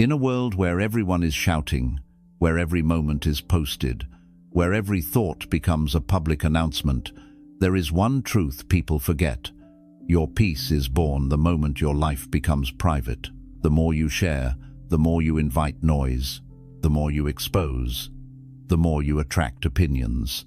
In a world where everyone is shouting, where every moment is posted, where every thought becomes a public announcement, there is one truth people forget. Your peace is born the moment your life becomes private. The more you share, the more you invite noise, the more you expose, the more you attract opinions.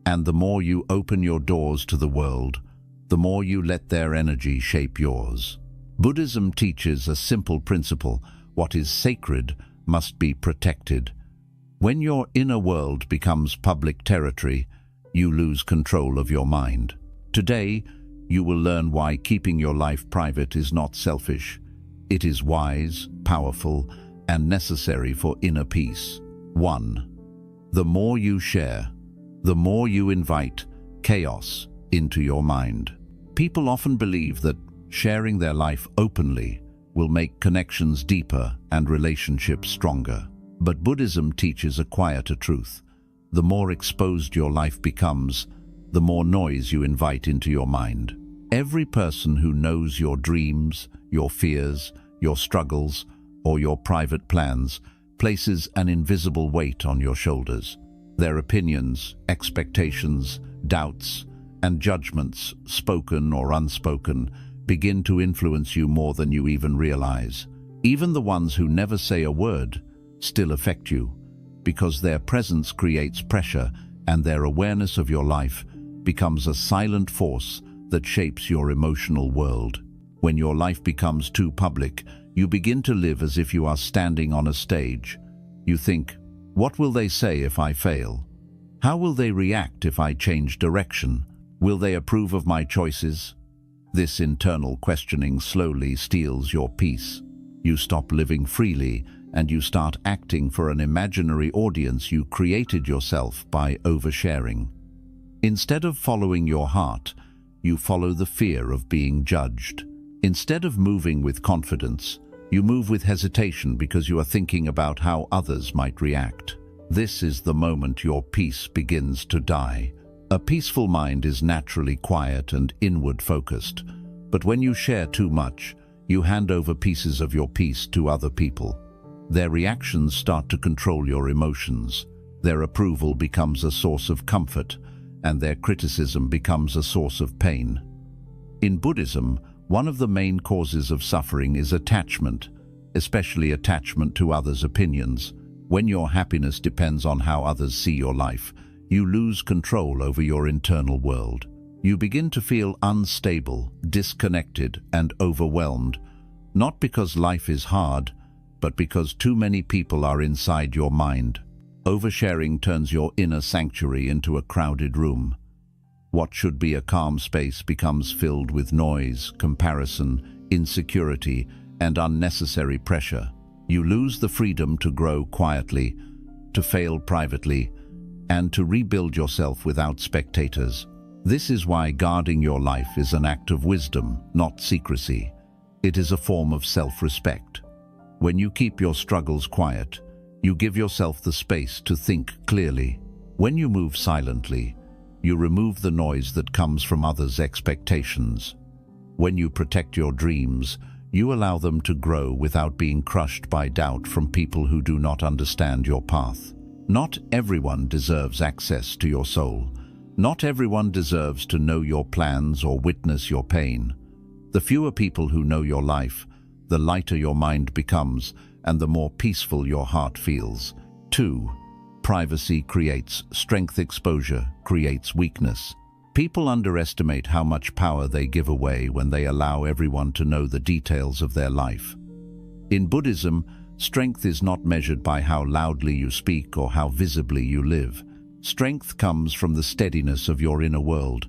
And the more you open your doors to the world, the more you let their energy shape yours. Buddhism teaches a simple principle: what is sacred must be protected. When your inner world becomes public territory, you lose control of your mind. Today, you will learn why keeping your life private is not selfish. It is wise, powerful, and necessary for inner peace. 1. The more you share, the more you invite chaos into your mind. People often believe that sharing their life openly will make connections deeper and relationships stronger. But Buddhism teaches a quieter truth. The more exposed your life becomes, the more noise you invite into your mind. Every person who knows your dreams, your fears, your struggles, or your private plans places an invisible weight on your shoulders. Their opinions, expectations, doubts, and judgments, spoken or unspoken, begin to influence you more than you even realize. Even the ones who never say a word still affect you, because their presence creates pressure and their awareness of your life becomes a silent force that shapes your emotional world. When your life becomes too public, you begin to live as if you are standing on a stage. You think, what will they say if I fail? How will they react if I change direction? Will they approve of my choices? This internal questioning slowly steals your peace. You stop living freely and you start acting for an imaginary audience you created yourself by oversharing. Instead of following your heart, you follow the fear of being judged. Instead of moving with confidence, you move with hesitation because you are thinking about how others might react. This is the moment your peace begins to die. A peaceful mind is naturally quiet and inward-focused, but when you share too much, you hand over pieces of your peace to other people. Their reactions start to control your emotions. Their approval becomes a source of comfort, and their criticism becomes a source of pain. In Buddhism, one of the main causes of suffering is attachment, especially attachment to others' opinions. When your happiness depends on how others see your life, you lose control over your internal world. You begin to feel unstable, disconnected, and overwhelmed, not because life is hard, but because too many people are inside your mind. Oversharing turns your inner sanctuary into a crowded room. What should be a calm space becomes filled with noise, comparison, insecurity, and unnecessary pressure. You lose the freedom to grow quietly, to fail privately, and to rebuild yourself without spectators. This is why guarding your life is an act of wisdom, not secrecy. It is a form of self-respect. When you keep your struggles quiet, you give yourself the space to think clearly. When you move silently, you remove the noise that comes from others' expectations. When you protect your dreams, you allow them to grow without being crushed by doubt from people who do not understand your path. Not everyone deserves access to your soul. Not everyone deserves to know your plans or witness your pain. The fewer people who know your life, the lighter your mind becomes and the more peaceful your heart feels. 2. Privacy creates strength. Exposure creates weakness. People underestimate how much power they give away when they allow everyone to know the details of their life. In Buddhism, strength is not measured by how loudly you speak or how visibly you live. Strength comes from the steadiness of your inner world,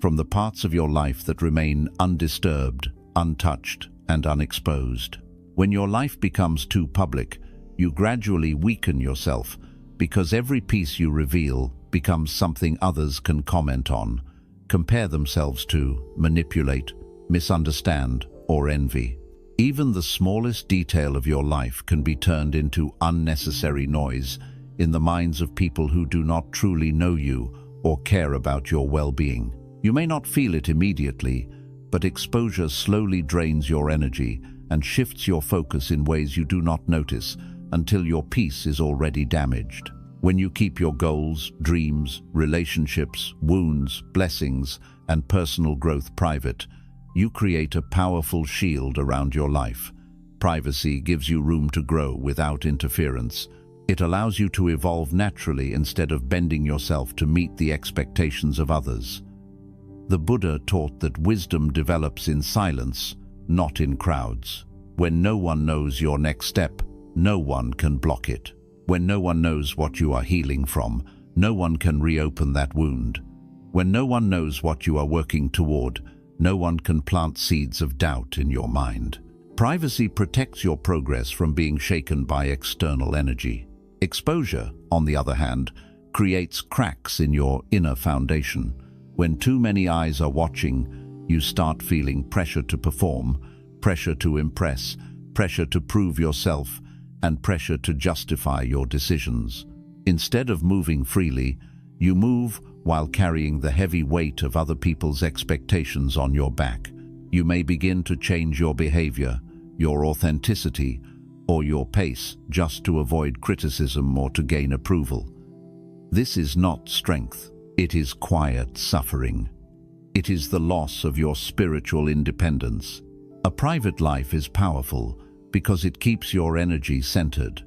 from the parts of your life that remain undisturbed, untouched, and unexposed. When your life becomes too public, you gradually weaken yourself, because every piece you reveal becomes something others can comment on, compare themselves to, manipulate, misunderstand, or envy. Even the smallest detail of your life can be turned into unnecessary noise in the minds of people who do not truly know you or care about your well-being. You may not feel it immediately, but exposure slowly drains your energy and shifts your focus in ways you do not notice until your peace is already damaged. When you keep your goals, dreams, relationships, wounds, blessings, and personal growth private, you create a powerful shield around your life. Privacy gives you room to grow without interference. It allows you to evolve naturally instead of bending yourself to meet the expectations of others. The Buddha taught that wisdom develops in silence, not in crowds. When no one knows your next step, no one can block it. When no one knows what you are healing from, no one can reopen that wound. When no one knows what you are working toward, no one can plant seeds of doubt in your mind. Privacy protects your progress from being shaken by external energy. Exposure, on the other hand, creates cracks in your inner foundation. When too many eyes are watching, you start feeling pressure to perform, pressure to impress, pressure to prove yourself, and pressure to justify your decisions. Instead of moving freely, you move while carrying the heavy weight of other people's expectations on your back. You may begin to change your behavior, your authenticity, or your pace just to avoid criticism or to gain approval. This is not strength. It is quiet suffering. It is the loss of your spiritual independence. A private life is powerful because it keeps your energy centered.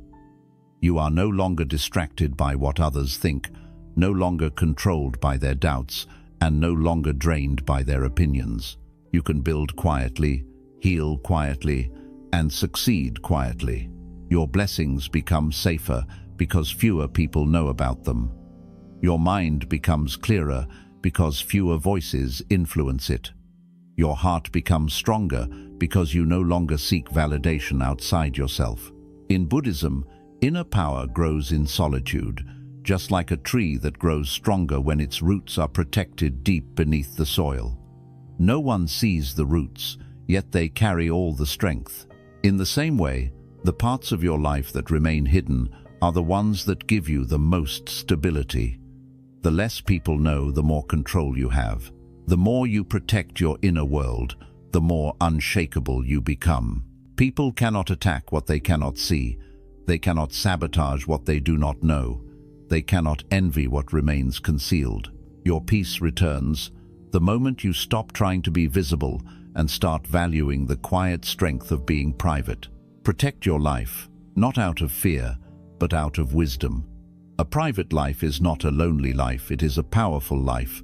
You are no longer distracted by what others think, no longer controlled by their doubts, and no longer drained by their opinions. You can build quietly, heal quietly, and succeed quietly. Your blessings become safer because fewer people know about them. Your mind becomes clearer because fewer voices influence it. Your heart becomes stronger because you no longer seek validation outside yourself. In Buddhism, inner power grows in solitude, just like a tree that grows stronger when its roots are protected deep beneath the soil. No one sees the roots, yet they carry all the strength. In the same way, the parts of your life that remain hidden are the ones that give you the most stability. The less people know, the more control you have. The more you protect your inner world, the more unshakable you become. People cannot attack what they cannot see. They cannot sabotage what they do not know. They cannot envy what remains concealed. Your peace returns the moment you stop trying to be visible and start valuing the quiet strength of being private. Protect your life, not out of fear, but out of wisdom. A private life is not a lonely life, it is a powerful life,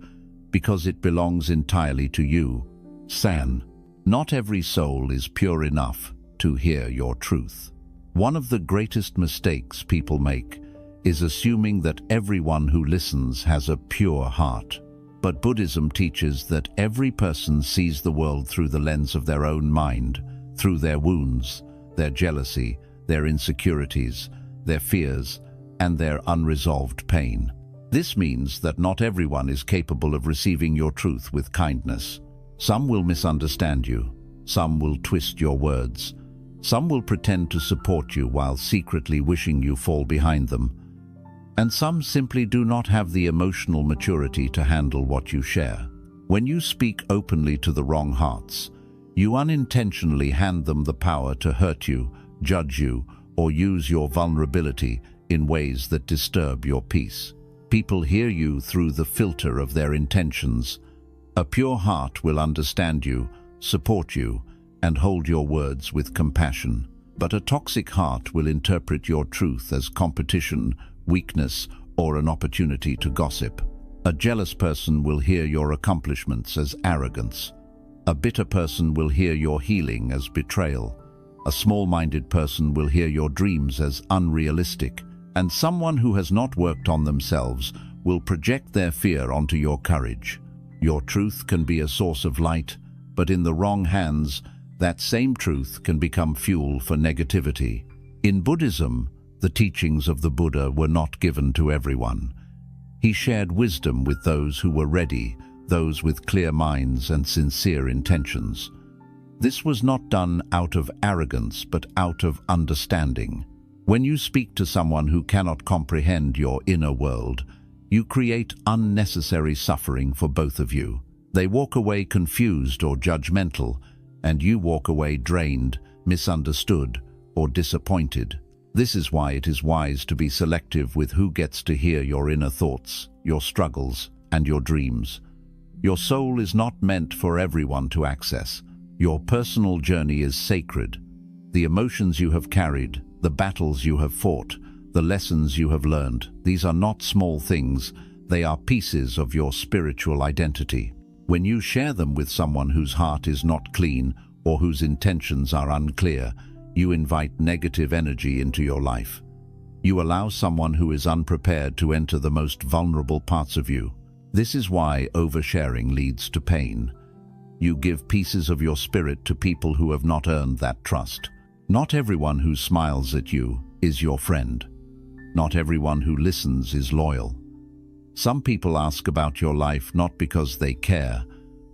because it belongs entirely to you. San, not every soul is pure enough to hear your truth. One of the greatest mistakes people make is assuming that everyone who listens has a pure heart. But Buddhism teaches that every person sees the world through the lens of their own mind, through their wounds, their jealousy, their insecurities, their fears, and their unresolved pain. This means that not everyone is capable of receiving your truth with kindness. Some will misunderstand you. Some will twist your words. Some will pretend to support you while secretly wishing you fall behind them. And some simply do not have the emotional maturity to handle what you share. When you speak openly to the wrong hearts, you unintentionally hand them the power to hurt you, judge you, or use your vulnerability in ways that disturb your peace. People hear you through the filter of their intentions. A pure heart will understand you, support you, and hold your words with compassion. But a toxic heart will interpret your truth as competition, weakness, or an opportunity to gossip. A jealous person will hear your accomplishments as arrogance. A bitter person will hear your healing as betrayal. A small-minded person will hear your dreams as unrealistic. And someone who has not worked on themselves will project their fear onto your courage. Your truth can be a source of light, but in the wrong hands, that same truth can become fuel for negativity. In Buddhism, the teachings of the Buddha were not given to everyone. He shared wisdom with those who were ready, those with clear minds and sincere intentions. This was not done out of arrogance, but out of understanding. When you speak to someone who cannot comprehend your inner world, you create unnecessary suffering for both of you. They walk away confused or judgmental, and you walk away drained misunderstood, or disappointed. This is why it is wise to be selective with who gets to hear your inner thoughts, your struggles, and your dreams. Your soul is not meant for everyone to access. Your personal journey is sacred. The emotions you have carried, the battles you have fought, the lessons you have learned, these are not small things, they are pieces of your spiritual identity. When you share them with someone whose heart is not clean or whose intentions are unclear, you invite negative energy into your life. You allow someone who is unprepared to enter the most vulnerable parts of you. This is why oversharing leads to pain. You give pieces of your spirit to people who have not earned that trust. Not everyone who smiles at you is your friend. Not everyone who listens is loyal. Some people ask about your life not because they care,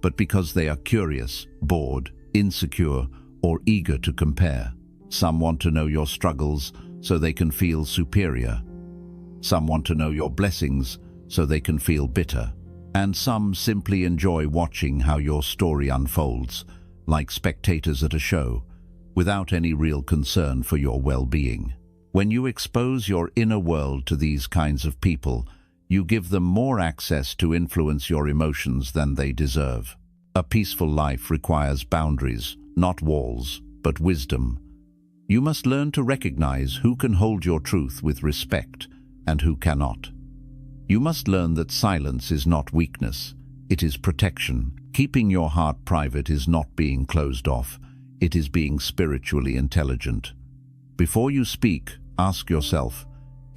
but because they are curious, bored, insecure, or eager to compare. Some want to know your struggles so they can feel superior. Some want to know your blessings so they can feel bitter. And some simply enjoy watching how your story unfolds, like spectators at a show, without any real concern for your well-being. When you expose your inner world to these kinds of people, you give them more access to influence your emotions than they deserve. A peaceful life requires boundaries, not walls, but wisdom. You must learn to recognize who can hold your truth with respect and who cannot. You must learn that silence is not weakness, it is protection. Keeping your heart private is not being closed off, it is being spiritually intelligent. Before you speak, ask yourself,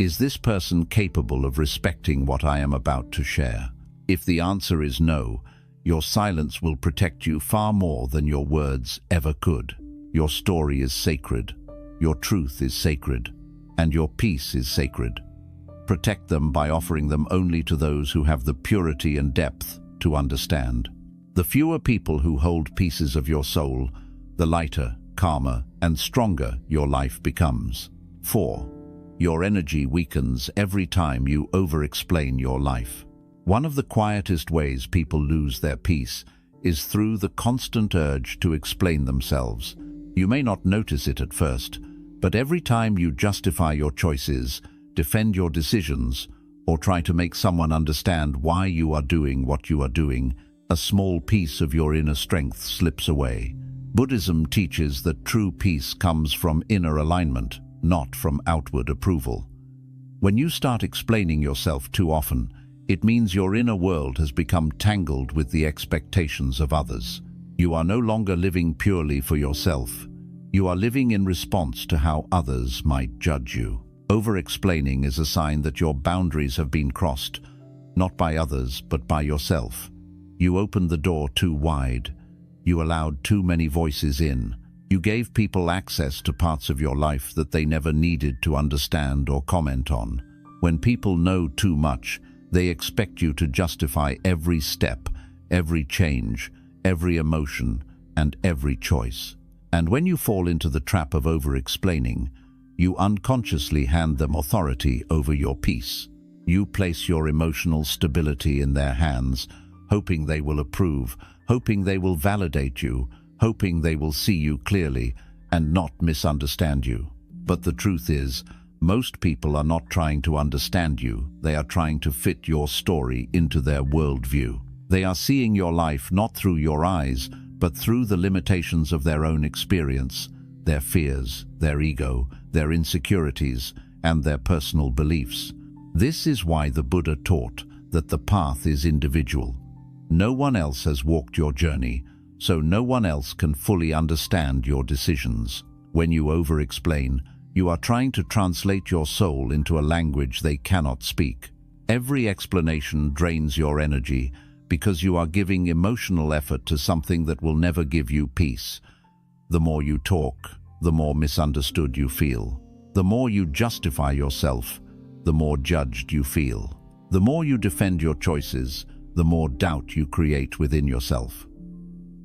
is this person capable of respecting what I am about to share? If the answer is no, your silence will protect you far more than your words ever could. Your story is sacred, your truth is sacred, and your peace is sacred. Protect them by offering them only to those who have the purity and depth to understand. The fewer people who hold pieces of your soul, the lighter, calmer, and stronger your life becomes. 4. Your energy weakens every time you over-explain your life. One of the quietest ways people lose their peace is through the constant urge to explain themselves. You may not notice it at first, but every time you justify your choices, defend your decisions, or try to make someone understand why you are doing what you are doing, a small piece of your inner strength slips away. Buddhism teaches that true peace comes from inner alignment, not from outward approval. When you start explaining yourself too often, it means your inner world has become tangled with the expectations of others. You are no longer living purely for yourself. You are living in response to how others might judge you. Over-explaining is a sign that your boundaries have been crossed, not by others, but by yourself. You opened the door too wide. You allowed too many voices in. You gave people access to parts of your life that they never needed to understand or comment on. When people know too much, they expect you to justify every step, every change, every emotion, and every choice. And when you fall into the trap of over-explaining, you unconsciously hand them authority over your peace. You place your emotional stability in their hands, hoping they will approve, hoping they will validate you, hoping they will see you clearly and not misunderstand you. But the truth is, most people are not trying to understand you, they are trying to fit your story into their worldview. They are seeing your life not through your eyes, but through the limitations of their own experience, their fears, their ego, their insecurities, and their personal beliefs. This is why the Buddha taught that the path is individual. No one else has walked your journey, so no one else can fully understand your decisions. When you over-explain, you are trying to translate your soul into a language they cannot speak. Every explanation drains your energy because you are giving emotional effort to something that will never give you peace. The more you talk, the more misunderstood you feel. The more you justify yourself, the more judged you feel. The more you defend your choices, the more doubt you create within yourself.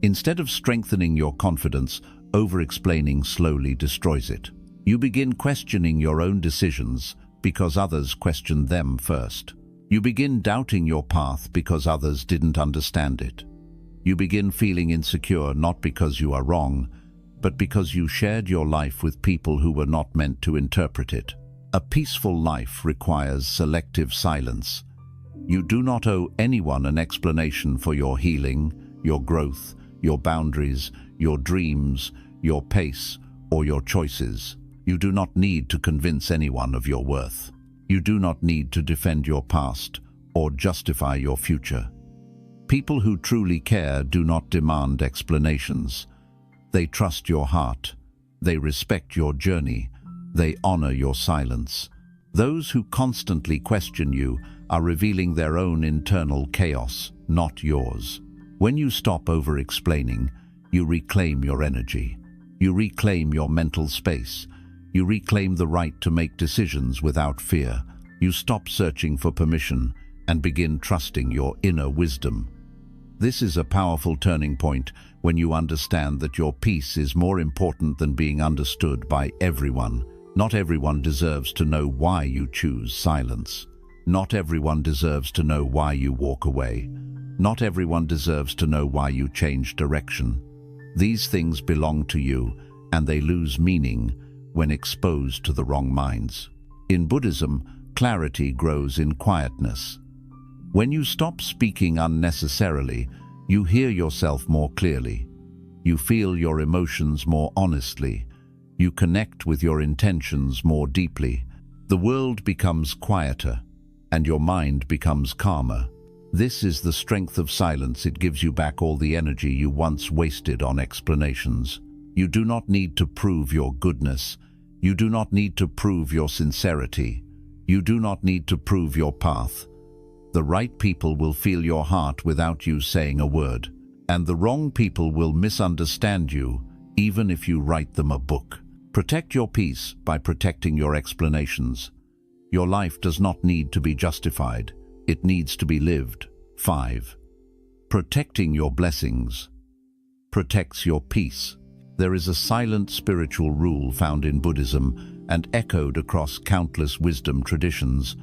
Instead of strengthening your confidence, over-explaining slowly destroys it. You begin questioning your own decisions because others questioned them first. You begin doubting your path because others didn't understand it. You begin feeling insecure not because you are wrong, but because you shared your life with people who were not meant to interpret it. A peaceful life requires selective silence. You do not owe anyone an explanation for your healing, your growth, your boundaries, your dreams, your pace, or your choices. You do not need to convince anyone of your worth. You do not need to defend your past or justify your future. People who truly care do not demand explanations. They trust your heart. They respect your journey. They honor your silence. Those who constantly question you are revealing their own internal chaos, not yours. When you stop over-explaining, you reclaim your energy. You reclaim your mental space. You reclaim the right to make decisions without fear. You stop searching for permission and begin trusting your inner wisdom. This is a powerful turning point when you understand that your peace is more important than being understood by everyone. Not everyone deserves to know why you choose silence. Not everyone deserves to know why you walk away. Not everyone deserves to know why you change direction. These things belong to you, and they lose meaning when exposed to the wrong minds. In Buddhism, clarity grows in quietness. When you stop speaking unnecessarily, you hear yourself more clearly. You feel your emotions more honestly. You connect with your intentions more deeply. The world becomes quieter, and your mind becomes calmer. This is the strength of silence. It gives you back all the energy you once wasted on explanations. You do not need to prove your goodness. You do not need to prove your sincerity. You do not need to prove your path. The right people will feel your heart without you saying a word, and the wrong people will misunderstand you, even if you write them a book. Protect your peace by protecting your explanations. Your life does not need to be justified. It needs to be lived. 5. Protecting your blessings protects your peace. There is a silent spiritual rule found in Buddhism and echoed across countless wisdom traditions.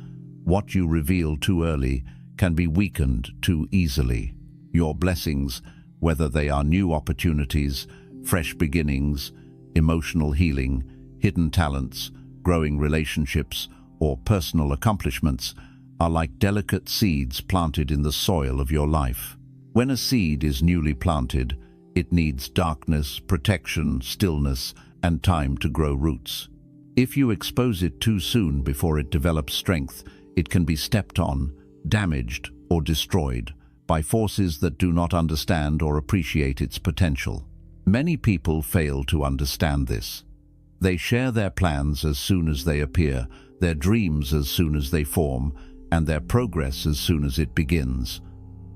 What you reveal too early can be weakened too easily. Your blessings, whether they are new opportunities, fresh beginnings, emotional healing, hidden talents, growing relationships, or personal accomplishments, are like delicate seeds planted in the soil of your life. When a seed is newly planted, it needs darkness, protection, stillness, and time to grow roots. If you expose it too soon before it develops strength, it can be stepped on, damaged, or destroyed by forces that do not understand or appreciate its potential. Many people fail to understand this. They share their plans as soon as they appear, their dreams as soon as they form, and their progress as soon as it begins.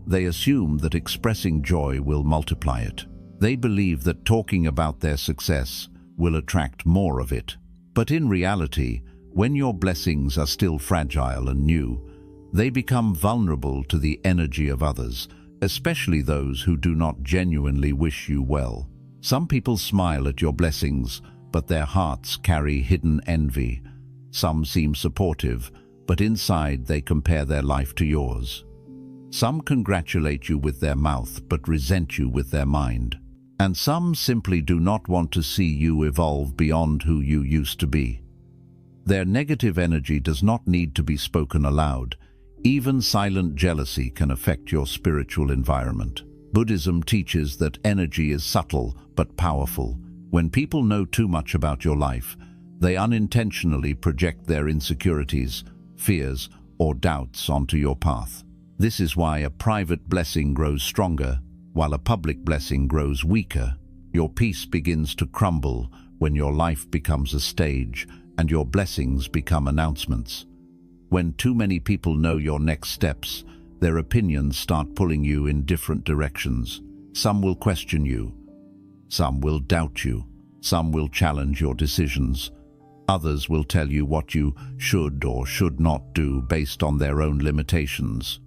They assume that expressing joy will multiply it. They believe that talking about their success will attract more of it. But in reality, when your blessings are still fragile and new, they become vulnerable to the energy of others, especially those who do not genuinely wish you well. Some people smile at your blessings, but their hearts carry hidden envy. Some seem supportive, but inside they compare their life to yours. Some congratulate you with their mouth, but resent you with their mind. And some simply do not want to see you evolve beyond who you used to be. Their negative energy does not need to be spoken aloud. Even silent jealousy can affect your spiritual environment. Buddhism teaches that energy is subtle but powerful. When people know too much about your life, they unintentionally project their insecurities, fears, or doubts onto your path. This is why a private blessing grows stronger, while a public blessing grows weaker. Your peace begins to crumble when your life becomes a stage and your blessings become announcements. When too many people know your next steps, their opinions start pulling you in different directions. Some will question you. Some will doubt you. Some will challenge your decisions. Others will tell you what you should or should not do based on their own limitations.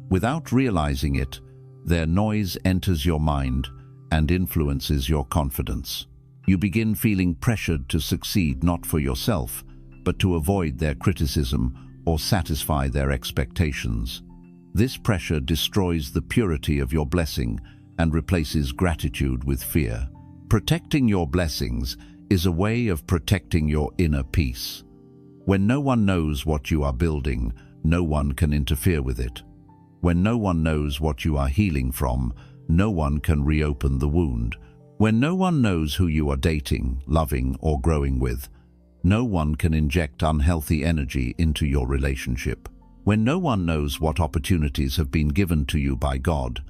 Without realizing it, their noise enters your mind and influences your confidence. You begin feeling pressured to succeed not for yourself, but to avoid their criticism or satisfy their expectations. This pressure destroys the purity of your blessing and replaces gratitude with fear. Protecting your blessings is a way of protecting your inner peace. When no one knows what you are building, no one can interfere with it. When no one knows what you are healing from, no one can reopen the wound. When no one knows who you are dating, loving, or growing with, no one can inject unhealthy energy into your relationship. When no one knows what opportunities have been given to you by God,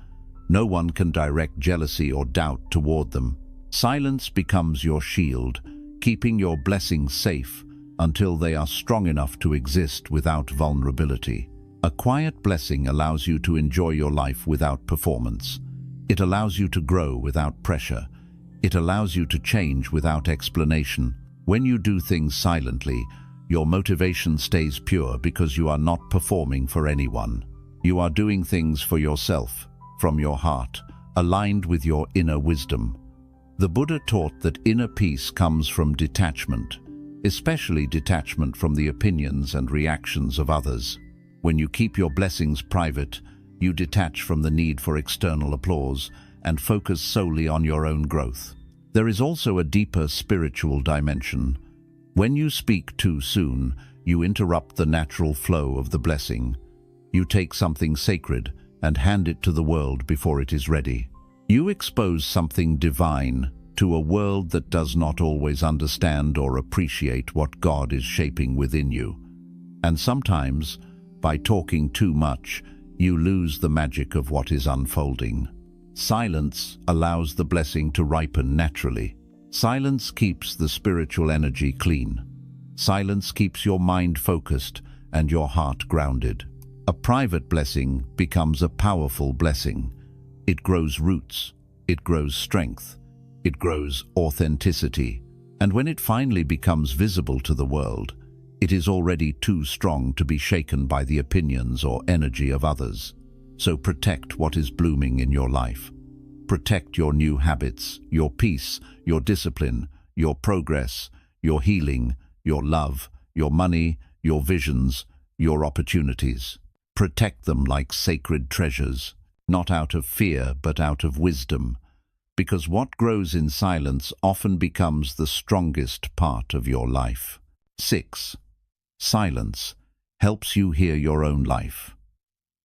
no one can direct jealousy or doubt toward them. Silence becomes your shield, keeping your blessings safe until they are strong enough to exist without vulnerability. A quiet blessing allows you to enjoy your life without performance. It allows you to grow without pressure. It allows you to change without explanation. When you do things silently, your motivation stays pure because you are not performing for anyone. You are doing things for yourself, from your heart, aligned with your inner wisdom. The Buddha taught that inner peace comes from detachment, especially detachment from the opinions and reactions of others. When you keep your blessings private, you detach from the need for external applause and focus solely on your own growth. There is also a deeper spiritual dimension. When you speak too soon, you interrupt the natural flow of the blessing. You take something sacred and hand it to the world before it is ready. You expose something divine to a world that does not always understand or appreciate what God is shaping within you. And sometimes, by talking too much, you lose the magic of what is unfolding. Silence allows the blessing to ripen naturally. Silence keeps the spiritual energy clean. Silence keeps your mind focused and your heart grounded. A private blessing becomes a powerful blessing. It grows roots, it grows strength, it grows authenticity, and when it finally becomes visible to the world, it is already too strong to be shaken by the opinions or energy of others. So protect what is blooming in your life. Protect your new habits, your peace, your discipline, your progress, your healing, your love, your money, your visions, your opportunities. Protect them like sacred treasures, not out of fear but out of wisdom, because what grows in silence often becomes the strongest part of your life. 6. Silence helps you hear your own life.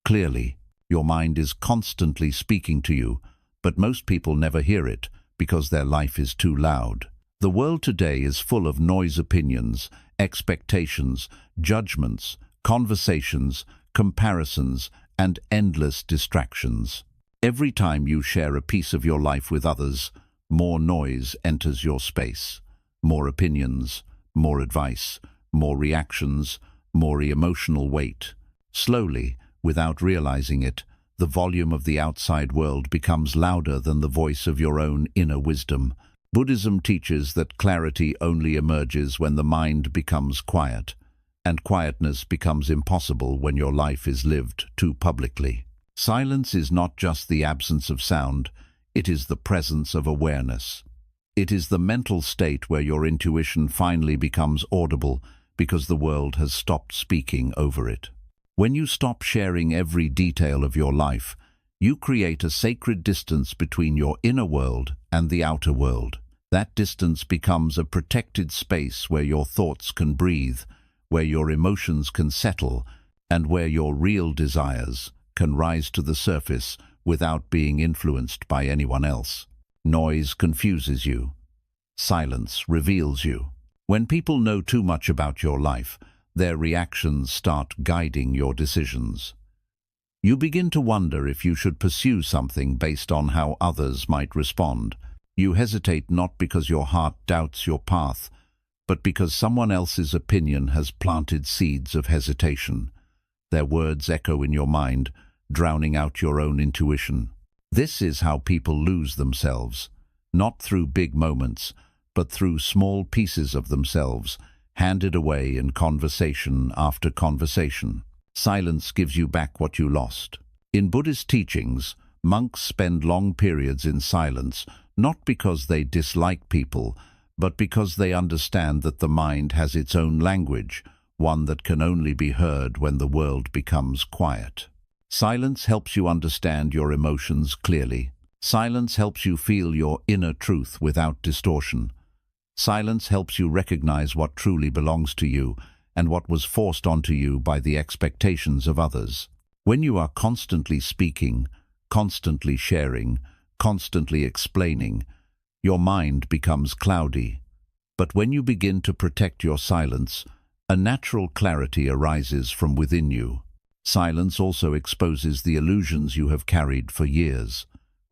Clearly, your mind is constantly speaking to you, but most people never hear it because their life is too loud. The world today is full of noise, opinions, expectations, judgments, conversations, comparisons, and endless distractions. Every time you share a piece of your life with others, more noise enters your space. More opinions, more advice, more reactions, more emotional weight. Slowly, without realizing it, the volume of the outside world becomes louder than the voice of your own inner wisdom. Buddhism teaches that clarity only emerges when the mind becomes quiet, and quietness becomes impossible when your life is lived too publicly. Silence is not just the absence of sound, it is the presence of awareness. It is the mental state where your intuition finally becomes audible because the world has stopped speaking over it. When you stop sharing every detail of your life, you create a sacred distance between your inner world and the outer world. That distance becomes a protected space where your thoughts can breathe, where your emotions can settle, and where your real desires can rise to the surface without being influenced by anyone else. Noise confuses you. Silence reveals you. When people know too much about your life, their reactions start guiding your decisions. You begin to wonder if you should pursue something based on how others might respond. You hesitate not because your heart doubts your path, but because someone else's opinion has planted seeds of hesitation. Their words echo in your mind, drowning out your own intuition. This is how people lose themselves, not through big moments, but through small pieces of themselves, handed away in conversation after conversation. Silence gives you back what you lost. In Buddhist teachings, monks spend long periods in silence, not because they dislike people, but because they understand that the mind has its own language, one that can only be heard when the world becomes quiet. Silence helps you understand your emotions clearly. Silence helps you feel your inner truth without distortion. Silence helps you recognize what truly belongs to you and what was forced onto you by the expectations of others. When you are constantly speaking, constantly sharing, constantly explaining, your mind becomes cloudy. But when you begin to protect your silence, a natural clarity arises from within you. Silence also exposes the illusions you have carried for years.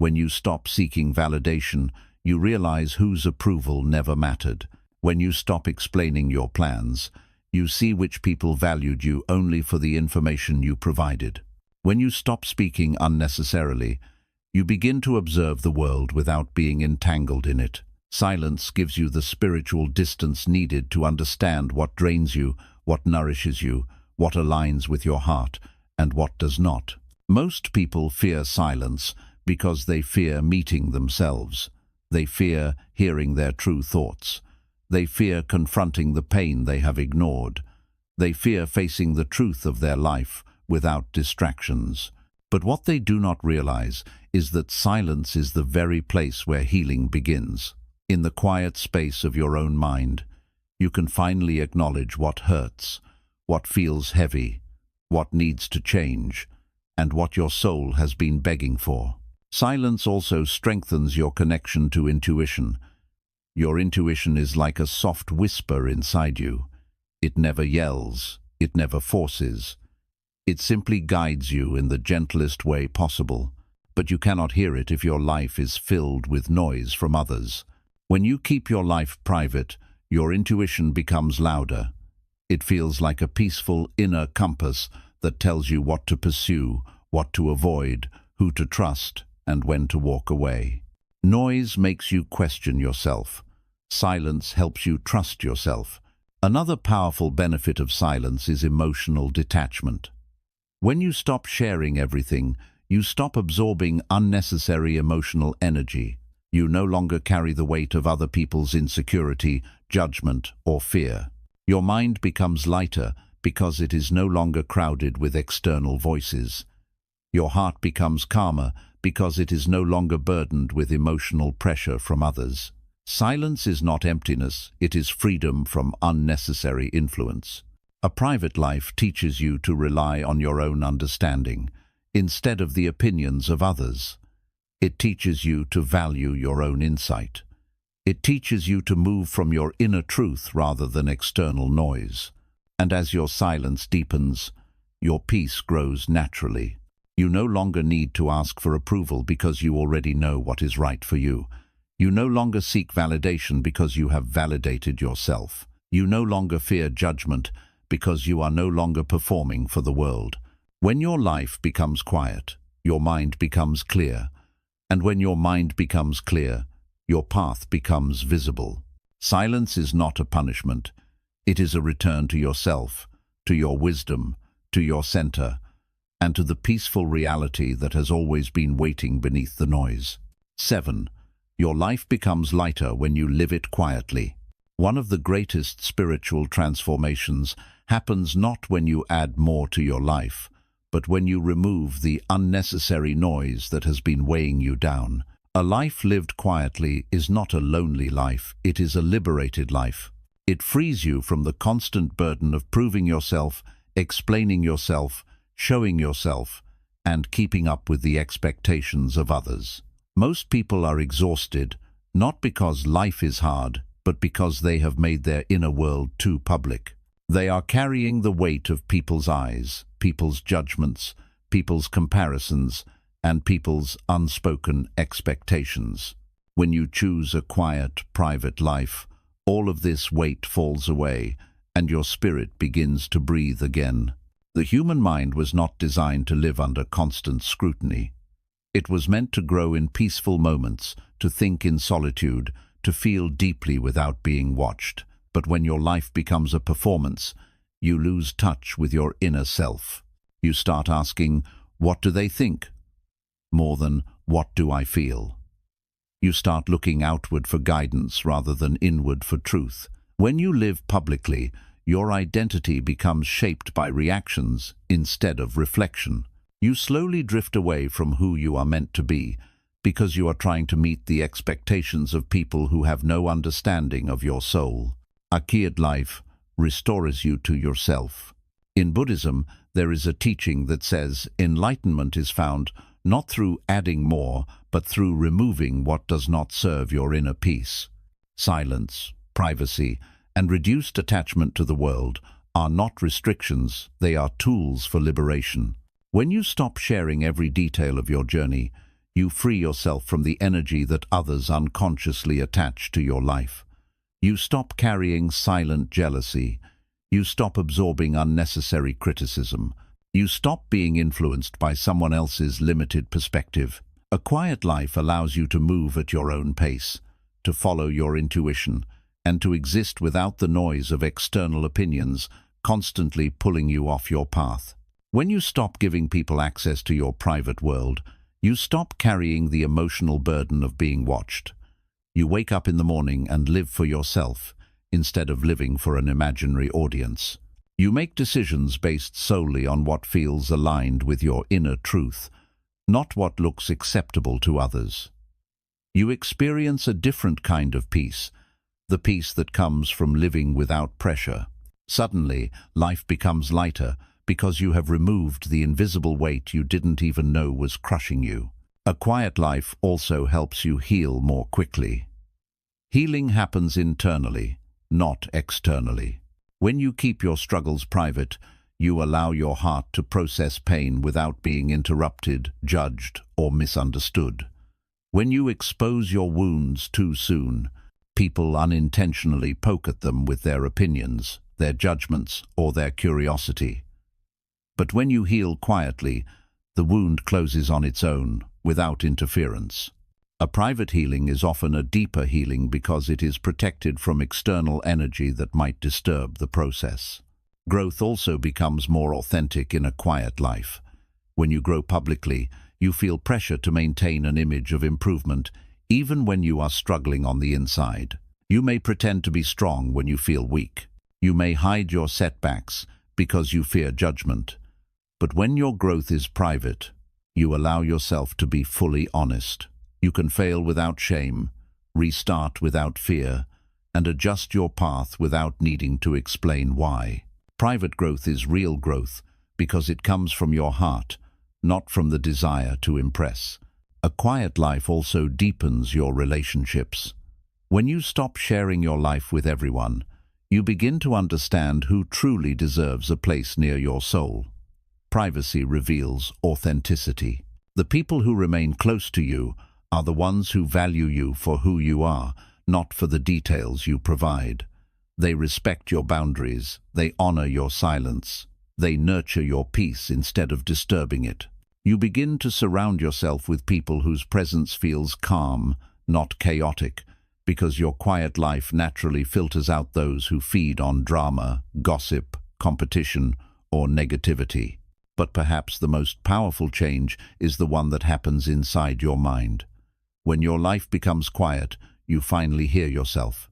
When you stop seeking validation, you realize whose approval never mattered. When you stop explaining your plans, you see which people valued you only for the information you provided. When you stop speaking unnecessarily, you begin to observe the world without being entangled in it. Silence gives you the spiritual distance needed to understand what drains you, what nourishes you, what aligns with your heart, and what does not. Most people fear silence because they fear meeting themselves. They fear hearing their true thoughts. They fear confronting the pain they have ignored. They fear facing the truth of their life without distractions. But what they do not realize is that silence is the very place where healing begins. In the quiet space of your own mind, you can finally acknowledge what hurts, what feels heavy, what needs to change, and what your soul has been begging for. Silence also strengthens your connection to intuition. Your intuition is like a soft whisper inside you. It never yells, it never forces. It simply guides you in the gentlest way possible, but you cannot hear it if your life is filled with noise from others. When you keep your life private, your intuition becomes louder. It feels like a peaceful inner compass that tells you what to pursue, what to avoid, who to trust, and when to walk away. Noise makes you question yourself. Silence helps you trust yourself. Another powerful benefit of silence is emotional detachment. When you stop sharing everything, you stop absorbing unnecessary emotional energy. You no longer carry the weight of other people's insecurity, judgment, or fear. Your mind becomes lighter because it is no longer crowded with external voices. Your heart becomes calmer because it is no longer burdened with emotional pressure from others. Silence is not emptiness, it is freedom from unnecessary influence. A private life teaches you to rely on your own understanding, instead of the opinions of others. It teaches you to value your own insight. It teaches you to move from your inner truth rather than external noise. And as your silence deepens, your peace grows naturally. You no longer need to ask for approval because you already know what is right for you. You no longer seek validation because you have validated yourself. You no longer fear judgment because you are no longer performing for the world. When your life becomes quiet, your mind becomes clear. And when your mind becomes clear, your path becomes visible. Silence is not a punishment. It is a return to yourself, to your wisdom, to your center, and to the peaceful reality that has always been waiting beneath the noise. 7. Your life becomes lighter when you live it quietly. One of the greatest spiritual transformations happens not when you add more to your life, but when you remove the unnecessary noise that has been weighing you down. A life lived quietly is not a lonely life, it is a liberated life. It frees you from the constant burden of proving yourself, explaining yourself, showing yourself, and keeping up with the expectations of others. Most people are exhausted, not because life is hard, but because they have made their inner world too public. They are carrying the weight of people's eyes, people's judgments, people's comparisons, and people's unspoken expectations. When you choose a quiet, private life, all of this weight falls away, and your spirit begins to breathe again. The human mind was not designed to live under constant scrutiny. It was meant to grow in peaceful moments, to think in solitude, to feel deeply without being watched. But when your life becomes a performance, you lose touch with your inner self. You start asking, what do they think? More than, what do I feel? You start looking outward for guidance rather than inward for truth. When you live publicly, your identity becomes shaped by reactions instead of reflection. You slowly drift away from who you are meant to be, because you are trying to meet the expectations of people who have no understanding of your soul. A quiet life restores you to yourself. In Buddhism, there is a teaching that says enlightenment is found not through adding more, but through removing what does not serve your inner peace. Silence, privacy, and reduced attachment to the world are not restrictions, they are tools for liberation. When you stop sharing every detail of your journey, you free yourself from the energy that others unconsciously attach to your life. You stop carrying silent jealousy. You stop absorbing unnecessary criticism. You stop being influenced by someone else's limited perspective. A quiet life allows you to move at your own pace, to follow your intuition, and to exist without the noise of external opinions constantly pulling you off your path. When you stop giving people access to your private world, you stop carrying the emotional burden of being watched. You wake up in the morning and live for yourself, instead of living for an imaginary audience. You make decisions based solely on what feels aligned with your inner truth, not what looks acceptable to others. You experience a different kind of peace, the peace that comes from living without pressure. Suddenly, life becomes lighter because you have removed the invisible weight you didn't even know was crushing you. A quiet life also helps you heal more quickly. Healing happens internally, not externally. When you keep your struggles private, you allow your heart to process pain without being interrupted, judged, or misunderstood. When you expose your wounds too soon, people unintentionally poke at them with their opinions, their judgments, or their curiosity. But when you heal quietly, the wound closes on its own, without interference. A private healing is often a deeper healing because it is protected from external energy that might disturb the process. Growth also becomes more authentic in a quiet life. When you grow publicly, you feel pressure to maintain an image of improvement, even when you are struggling on the inside. You may pretend to be strong when you feel weak. You may hide your setbacks because you fear judgment. But when your growth is private, you allow yourself to be fully honest. You can fail without shame, restart without fear, and adjust your path without needing to explain why. Private growth is real growth because it comes from your heart, not from the desire to impress. A quiet life also deepens your relationships. When you stop sharing your life with everyone, you begin to understand who truly deserves a place near your soul. Privacy reveals authenticity. The people who remain close to you are the ones who value you for who you are, not for the details you provide. They respect your boundaries, they honor your silence, they nurture your peace instead of disturbing it. You begin to surround yourself with people whose presence feels calm, not chaotic, because your quiet life naturally filters out those who feed on drama, gossip, competition, or negativity. But perhaps the most powerful change is the one that happens inside your mind. When your life becomes quiet, you finally hear yourself.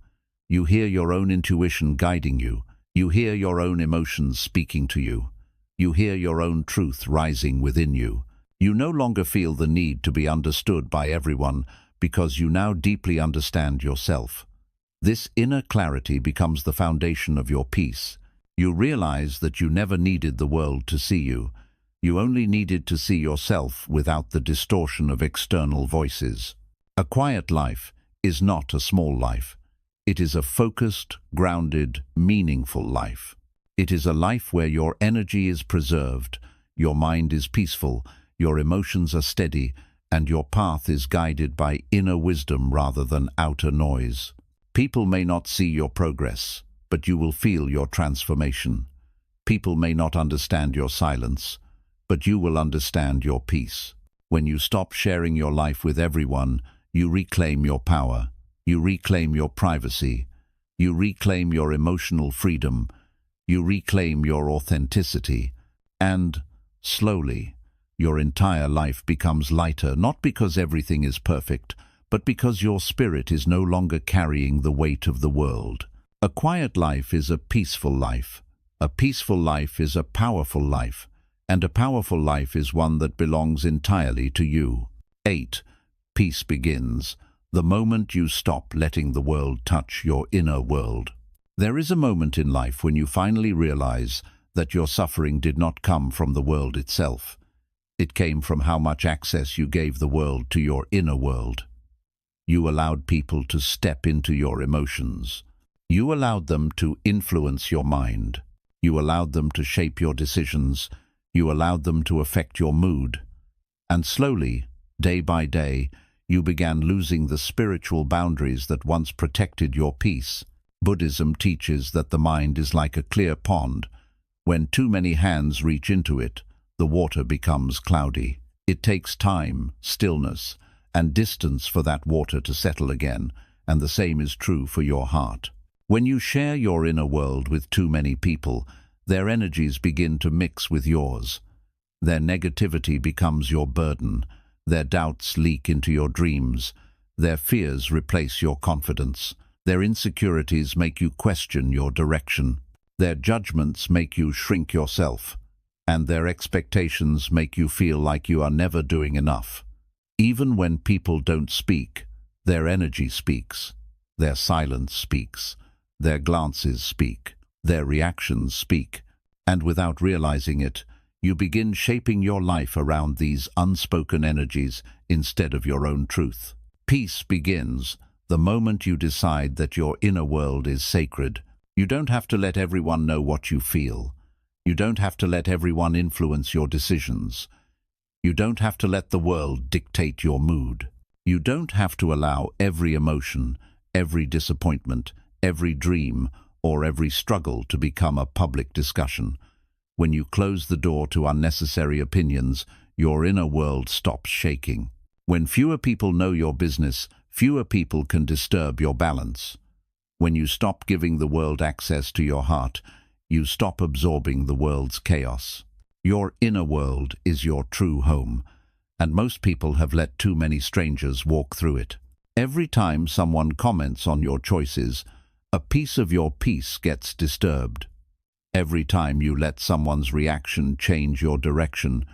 You hear your own intuition guiding you. You hear your own emotions speaking to you. You hear your own truth rising within you. You no longer feel the need to be understood by everyone because you now deeply understand yourself. This inner clarity becomes the foundation of your peace. You realize that you never needed the world to see you. You only needed to see yourself without the distortion of external voices. A quiet life is not a small life. It is a focused, grounded, meaningful life. It is a life where your energy is preserved, your mind is peaceful, your emotions are steady, and your path is guided by inner wisdom rather than outer noise. People may not see your progress, but you will feel your transformation. People may not understand your silence, but you will understand your peace. When you stop sharing your life with everyone, you reclaim your power, you reclaim your privacy, you reclaim your emotional freedom, you reclaim your authenticity, and, slowly, your entire life becomes lighter, not because everything is perfect, but because your spirit is no longer carrying the weight of the world. A quiet life is a peaceful life. A peaceful life is a powerful life, and a powerful life is one that belongs entirely to you. 8. peace begins the moment you stop letting the world touch your inner world. There is a moment in life when you finally realize that your suffering did not come from the world itself. It came from how much access you gave the world to your inner world. You allowed people to step into your emotions. You allowed them to influence your mind. You allowed them to shape your decisions. You allowed them to affect your mood. And slowly, day by day, you began losing the spiritual boundaries that once protected your peace. Buddhism teaches that the mind is like a clear pond. When too many hands reach into it, the water becomes cloudy. It takes time, stillness, and distance for that water to settle again, and the same is true for your heart. When you share your inner world with too many people, their energies begin to mix with yours. Their negativity becomes your burden. Their doubts leak into your dreams. Their fears replace your confidence. Their insecurities make you question your direction. Their judgments make you shrink yourself. And their expectations make you feel like you are never doing enough. Even when people don't speak, their energy speaks. Their silence speaks. Their glances speak. Their reactions speak. And without realizing it, you begin shaping your life around these unspoken energies instead of your own truth. Peace begins the moment you decide that your inner world is sacred. You don't have to let everyone know what you feel. You don't have to let everyone influence your decisions. You don't have to let the world dictate your mood. You don't have to allow every emotion, every disappointment, every dream, or every struggle to become a public discussion. When you close the door to unnecessary opinions, your inner world stops shaking. When fewer people know your business, fewer people can disturb your balance. When you stop giving the world access to your heart, you stop absorbing the world's chaos. Your inner world is your true home, and most people have let too many strangers walk through it. Every time someone comments on your choices, a piece of your peace gets disturbed. Every time you let someone's reaction change your direction,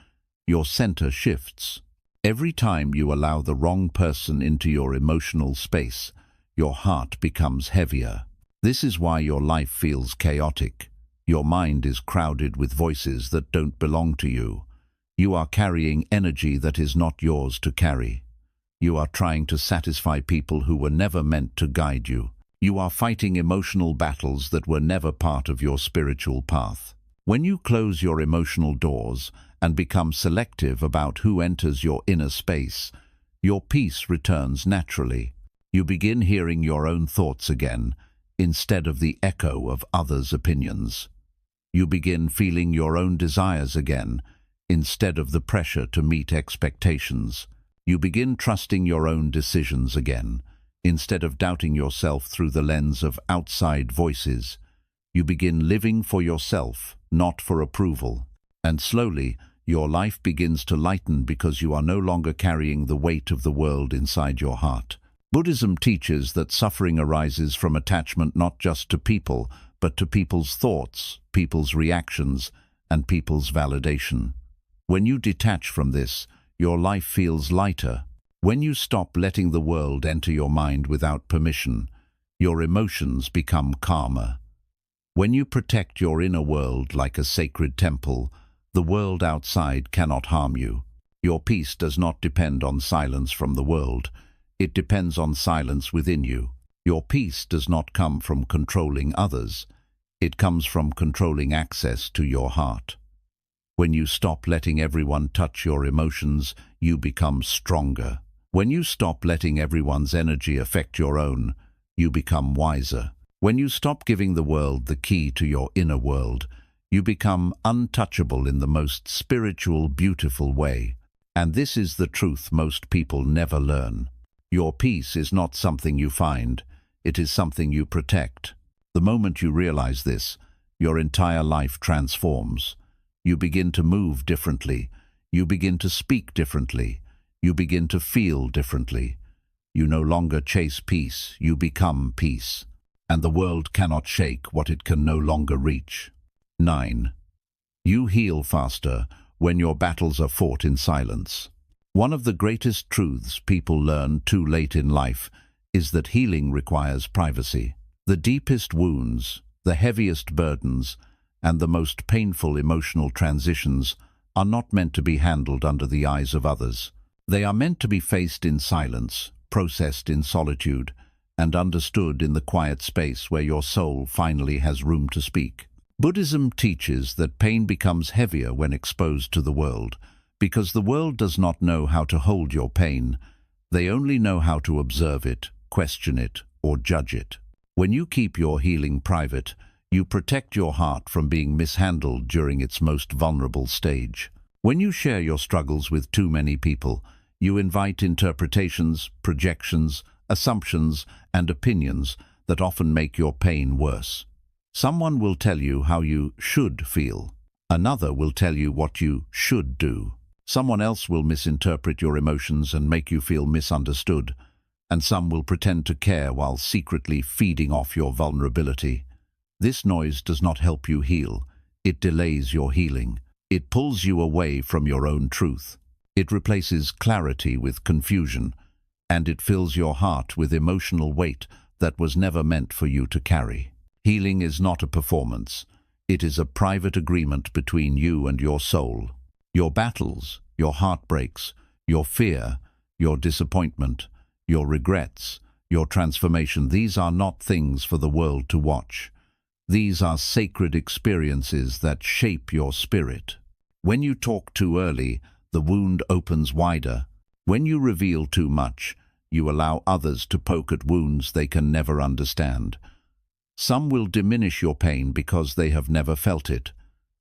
your center shifts. Every time you allow the wrong person into your emotional space, your heart becomes heavier. This is why your life feels chaotic. Your mind is crowded with voices that don't belong to you. You are carrying energy that is not yours to carry. You are trying to satisfy people who were never meant to guide you. You are fighting emotional battles that were never part of your spiritual path. When you close your emotional doors and become selective about who enters your inner space, your peace returns naturally. You begin hearing your own thoughts again, instead of the echo of others' opinions. You begin feeling your own desires again, instead of the pressure to meet expectations. You begin trusting your own decisions again, instead of doubting yourself through the lens of outside voices. You begin living for yourself, not for approval. And slowly, your life begins to lighten because you are no longer carrying the weight of the world inside your heart. Buddhism teaches that suffering arises from attachment not just to people, but to people's thoughts, people's reactions, and people's validation. When you detach from this, your life feels lighter. When you stop letting the world enter your mind without permission, your emotions become calmer. When you protect your inner world like a sacred temple, the world outside cannot harm you. Your peace does not depend on silence from the world. It depends on silence within you. Your peace does not come from controlling others. It comes from controlling access to your heart. When you stop letting everyone touch your emotions, you become stronger. When you stop letting everyone's energy affect your own, you become wiser. When you stop giving the world the key to your inner world, you become untouchable in the most spiritual, beautiful way. And this is the truth most people never learn. Your peace is not something you find, it is something you protect. The moment you realize this, your entire life transforms. You begin to move differently. You begin to speak differently. You begin to feel differently. You no longer chase peace, you become peace. And the world cannot shake what it can no longer reach. 9. You heal faster when your battles are fought in silence. One of the greatest truths people learn too late in life is that healing requires privacy. The deepest wounds, the heaviest burdens, and the most painful emotional transitions are not meant to be handled under the eyes of others. They are meant to be faced in silence, processed in solitude, and understood in the quiet space where your soul finally has room to speak. Buddhism teaches that pain becomes heavier when exposed to the world, because the world does not know how to hold your pain. They only know how to observe it, question it, or judge it. When you keep your healing private, you protect your heart from being mishandled during its most vulnerable stage. When you share your struggles with too many people, you invite interpretations, projections, assumptions, and opinions that often make your pain worse. Someone will tell you how you should feel. Another will tell you what you should do. Someone else will misinterpret your emotions and make you feel misunderstood. And some will pretend to care while secretly feeding off your vulnerability. This noise does not help you heal. It delays your healing. It pulls you away from your own truth. It replaces clarity with confusion, and it fills your heart with emotional weight that was never meant for you to carry. Healing is not a performance. It is a private agreement between you and your soul. Your battles, your heartbreaks, your fear, your disappointment, your regrets, your transformation, these are not things for the world to watch. These are sacred experiences that shape your spirit. When you talk too early, the wound opens wider. When you reveal too much, you allow others to poke at wounds they can never understand. Some will diminish your pain because they have never felt it.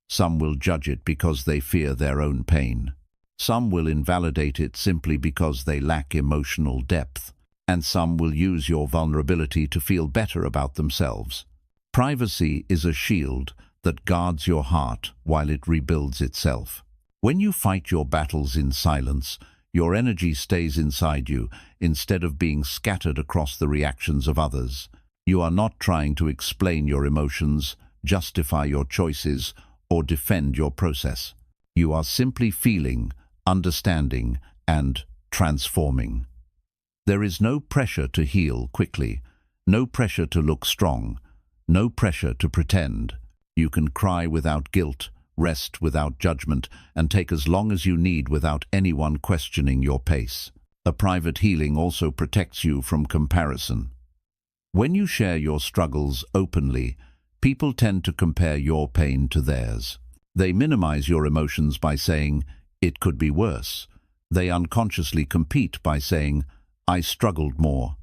Some will judge it because they fear their own pain. Some will invalidate it simply because they lack emotional depth. And some will use your vulnerability to feel better about themselves. Privacy is a shield that guards your heart while it rebuilds itself. When you fight your battles in silence, your energy stays inside you instead of being scattered across the reactions of others. You are not trying to explain your emotions, justify your choices, or defend your process. You are simply feeling, understanding, and transforming. There is no pressure to heal quickly, no pressure to look strong, no pressure to pretend. You can cry without guilt, rest without judgment, and take as long as you need without anyone questioning your pace. A private healing also protects you from comparison. When you share your struggles openly, people tend to compare your pain to theirs. They minimize your emotions by saying, "It could be worse." They unconsciously compete by saying, "I struggled more."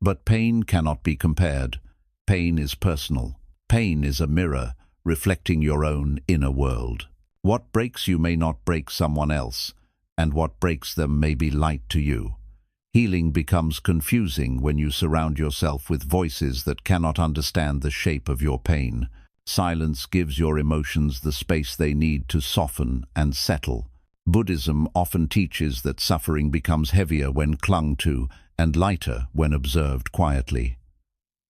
But pain cannot be compared. Pain is personal. Pain is a mirror, reflecting your own inner world. What breaks you may not break someone else, and what breaks them may be light to you. Healing becomes confusing when you surround yourself with voices that cannot understand the shape of your pain. Silence gives your emotions the space they need to soften and settle. Buddhism often teaches that suffering becomes heavier when clung to and lighter when observed quietly.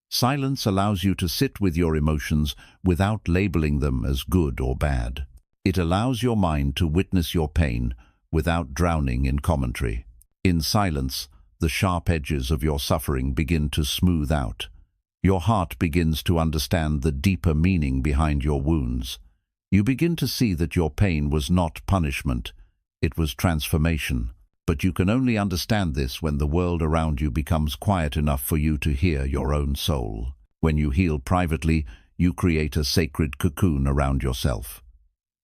Silence allows you to sit with your emotions without labeling them as good or bad. It allows your mind to witness your pain without drowning in commentary. In silence, the sharp edges of your suffering begin to smooth out. Your heart begins to understand the deeper meaning behind your wounds. You begin to see that your pain was not punishment, it was transformation. But you can only understand this when the world around you becomes quiet enough for you to hear your own soul. When you heal privately, you create a sacred cocoon around yourself.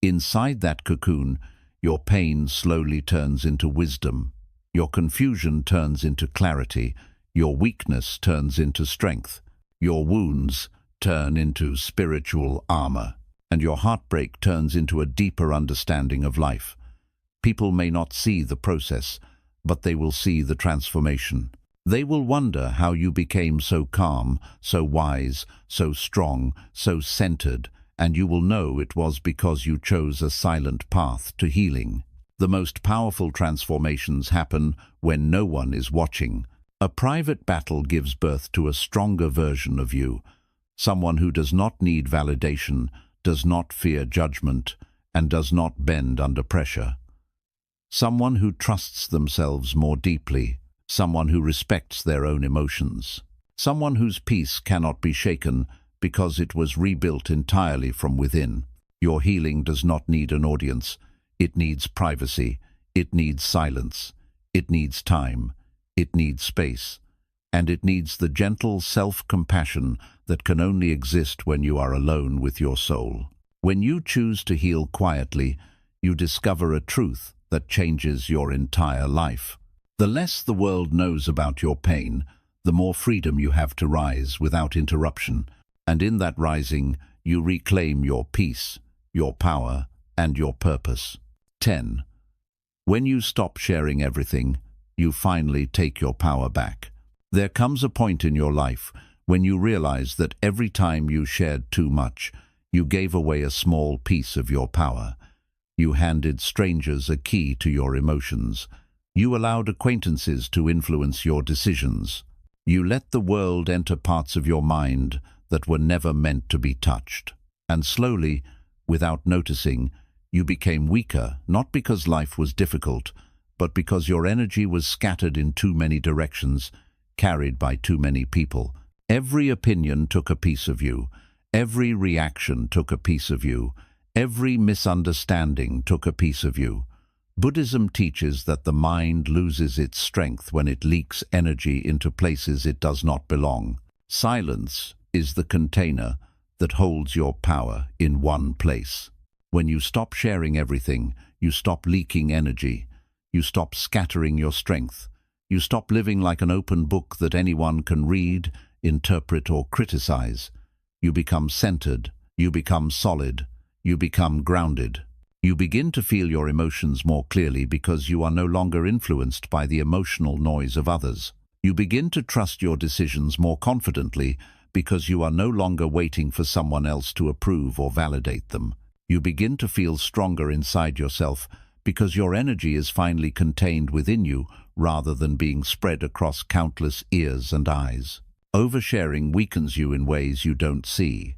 Inside that cocoon, your pain slowly turns into wisdom. Your confusion turns into clarity. Your weakness turns into strength. Your wounds turn into spiritual armor. And your heartbreak turns into a deeper understanding of life. People may not see the process, but they will see the transformation. They will wonder how you became so calm, so wise, so strong, so centered, and you will know it was because you chose a silent path to healing. The most powerful transformations happen when no one is watching. A private battle gives birth to a stronger version of you, someone who does not need validation, does not fear judgment, and does not bend under pressure. someone who trusts themselves more deeply, someone who respects their own emotions, someone whose peace cannot be shaken because it was rebuilt entirely from within. Your healing does not need an audience. It needs privacy. It needs silence. It needs time. It needs space. And it needs the gentle self-compassion that can only exist when you are alone with your soul. When you choose to heal quietly, you discover a truth that changes your entire life. The less the world knows about your pain, the more freedom you have to rise without interruption. And in that rising, you reclaim your peace, your power, and your purpose. 10. When you stop sharing everything, you finally take your power back. There comes a point in your life when you realize that every time you shared too much, you gave away a small piece of your power. You handed strangers a key to your emotions. You allowed acquaintances to influence your decisions. You let the world enter parts of your mind that were never meant to be touched. And slowly, without noticing, you became weaker, not because life was difficult, but because your energy was scattered in too many directions, carried by too many people. Every opinion took a piece of you. Every reaction took a piece of you. Every misunderstanding took a piece of you. Buddhism teaches that the mind loses its strength when it leaks energy into places it does not belong. Silence is the container that holds your power in one place. When you stop sharing everything, you stop leaking energy. You stop scattering your strength. You stop living like an open book that anyone can read, interpret, or criticize. You become centered. You become solid. You become grounded. You begin to feel your emotions more clearly because you are no longer influenced by the emotional noise of others. You begin to trust your decisions more confidently because you are no longer waiting for someone else to approve or validate them. You begin to feel stronger inside yourself because your energy is finally contained within you rather than being spread across countless ears and eyes. Oversharing weakens you in ways you don't see.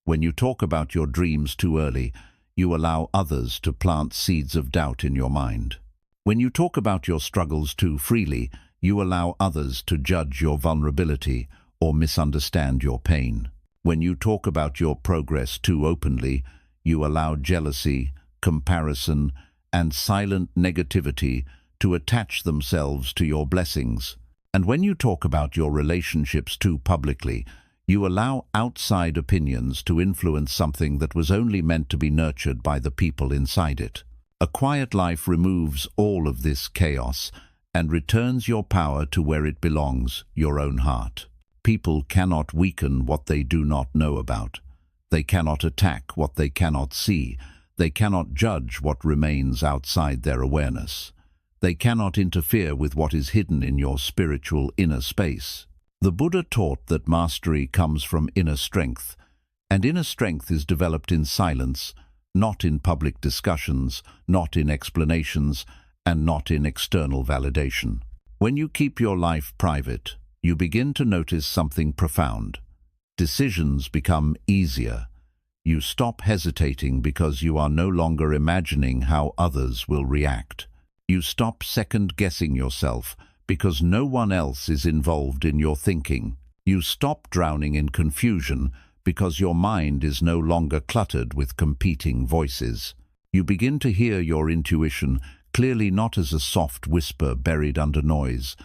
When you talk about your dreams too early, you allow others to plant seeds of doubt in your mind. When you talk about your struggles too freely, you allow others to judge your vulnerability or misunderstand your pain. When you talk about your progress too openly, you allow jealousy, comparison, and silent negativity to attach themselves to your blessings. And when you talk about your relationships too publicly, you allow outside opinions to influence something that was only meant to be nurtured by the people inside it. A quiet life removes all of this chaos and returns your power to where it belongs, your own heart. People cannot weaken what they do not know about. They cannot attack what they cannot see. They cannot judge what remains outside their awareness. They cannot interfere with what is hidden in your spiritual inner space. The Buddha taught that mastery comes from inner strength, and inner strength is developed in silence, not in public discussions, not in explanations, and not in external validation. When you keep your life private, you begin to notice something profound. Decisions become easier. You stop hesitating because you are no longer imagining how others will react. You stop second-guessing yourself because no one else is involved in your thinking. You stop drowning in confusion because your mind is no longer cluttered with competing voices. You begin to hear your intuition clearly, not as a soft whisper buried under noise,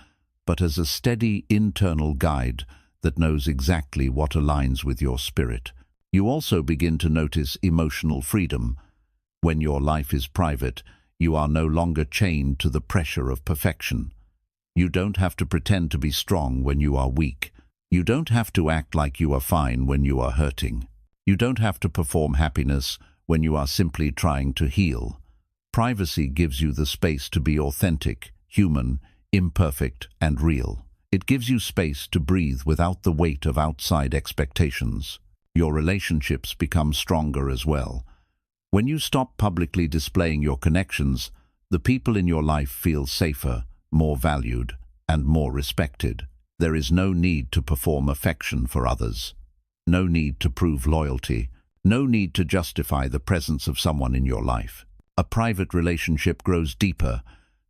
but as a steady internal guide that knows exactly what aligns with your spirit. You also begin to notice emotional freedom. When your life is private, you are no longer chained to the pressure of perfection. You don't have to pretend to be strong when you are weak. You don't have to act like you are fine when you are hurting. You don't have to perform happiness when you are simply trying to heal. Privacy gives you the space to be authentic, human, imperfect, and real. It gives you space to breathe without the weight of outside expectations. Your relationships become stronger as well. When you stop publicly displaying your connections, the people in your life feel safer, more valued, and more respected. There is no need to perform affection for others. No need to prove loyalty. No need to justify the presence of someone in your life. A private relationship grows deeper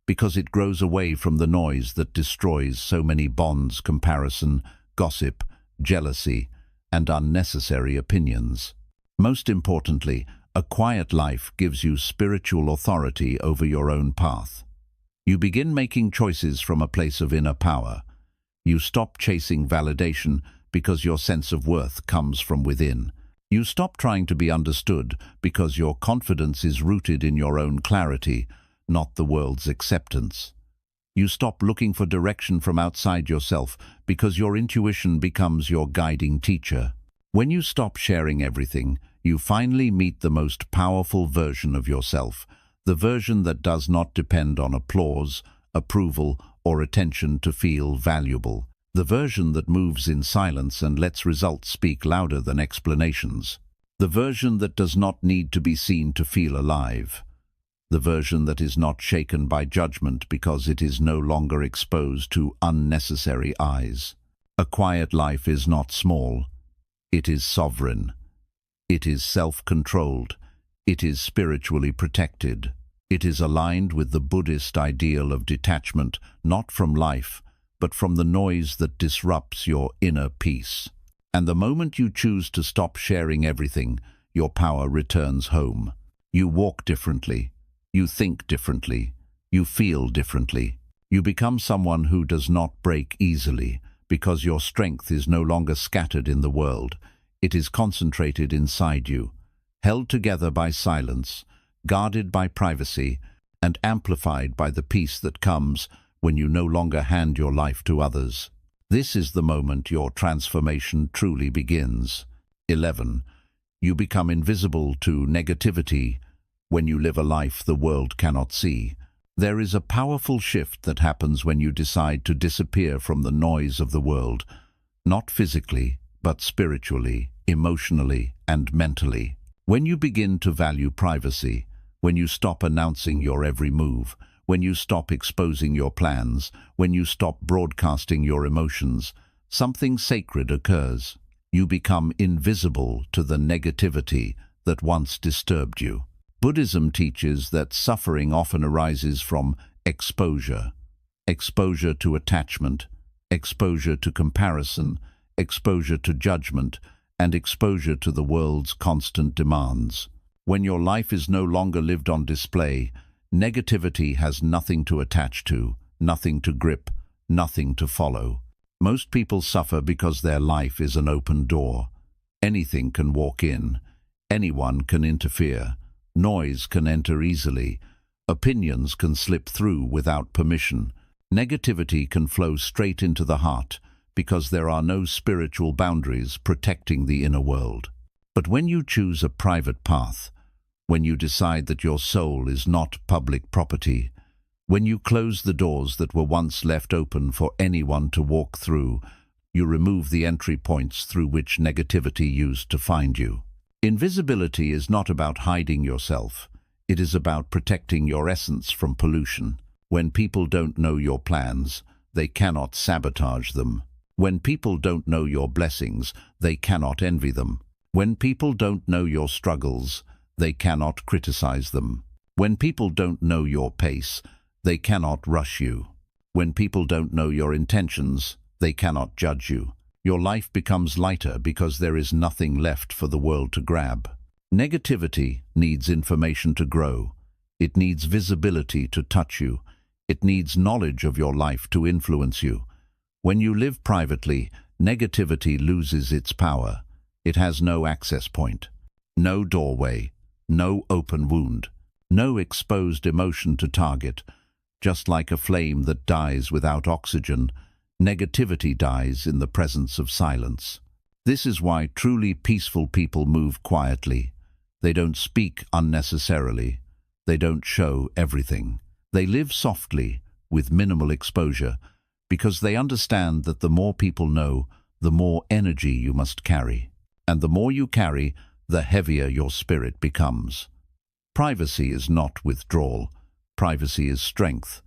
because it grows away from the noise that destroys so many bonds: comparison, gossip, jealousy, and unnecessary opinions. Most importantly, a quiet life gives you spiritual authority over your own path. You begin making choices from a place of inner power. You stop chasing validation because your sense of worth comes from within. You stop trying to be understood because your confidence is rooted in your own clarity, not the world's acceptance. You stop looking for direction from outside yourself because your intuition becomes your guiding teacher. When you stop sharing everything, you finally meet the most powerful version of yourself, the version that does not depend on applause, approval, or attention to feel valuable. The version that moves in silence and lets results speak louder than explanations. The version that does not need to be seen to feel alive. The version that is not shaken by judgment because it is no longer exposed to unnecessary eyes. A quiet life is not small. It is sovereign. It is self-controlled. It is spiritually protected. It is aligned with the Buddhist ideal of detachment, not from life, but from the noise that disrupts your inner peace. And the moment you choose to stop sharing everything, your power returns home. You walk differently. You think differently. You feel differently. You become someone who does not break easily, because your strength is no longer scattered in the world. It is concentrated inside you, held together by silence, guarded by privacy, and amplified by the peace that comes when you no longer hand your life to others. This is the moment your transformation truly begins. 11. You become invisible to negativity when you live a life the world cannot see. There is a powerful shift that happens when you decide to disappear from the noise of the world, not physically, but spiritually, emotionally, and mentally. When you begin to value privacy, when you stop announcing your every move, when you stop exposing your plans, when you stop broadcasting your emotions, something sacred occurs. You become invisible to the negativity that once disturbed you. Buddhism teaches that suffering often arises from exposure. Exposure to attachment, exposure to comparison, exposure to judgment, and exposure to the world's constant demands. When your life is no longer lived on display, negativity has nothing to attach to, nothing to grip, nothing to follow. Most people suffer because their life is an open door. Anything can walk in. Anyone can interfere. Noise can enter easily. Opinions can slip through without permission. Negativity can flow straight into the heart because there are no spiritual boundaries protecting the inner world. But when you choose a private path, when you decide that your soul is not public property, when you close the doors that were once left open for anyone to walk through, you remove the entry points through which negativity used to find you. Invisibility is not about hiding yourself. It is about protecting your essence from pollution. When people don't know your plans, they cannot sabotage them. When people don't know your blessings, they cannot envy them. When people don't know your struggles, they cannot criticize them. When people don't know your pace, they cannot rush you. When people don't know your intentions, they cannot judge you. Your life becomes lighter because there is nothing left for the world to grab. Negativity needs information to grow. It needs visibility to touch you. It needs knowledge of your life to influence you. When you live privately, negativity loses its power. It has no access point, no doorway, no open wound, no exposed emotion to target. Just like a flame that dies without oxygen, negativity dies in the presence of silence. This is why truly peaceful people move quietly. They don't speak unnecessarily. They don't show everything. They live softly, with minimal exposure, because they understand that the more people know, the more energy you must carry. And the more you carry, the heavier your spirit becomes. Privacy is not withdrawal. Privacy is strength.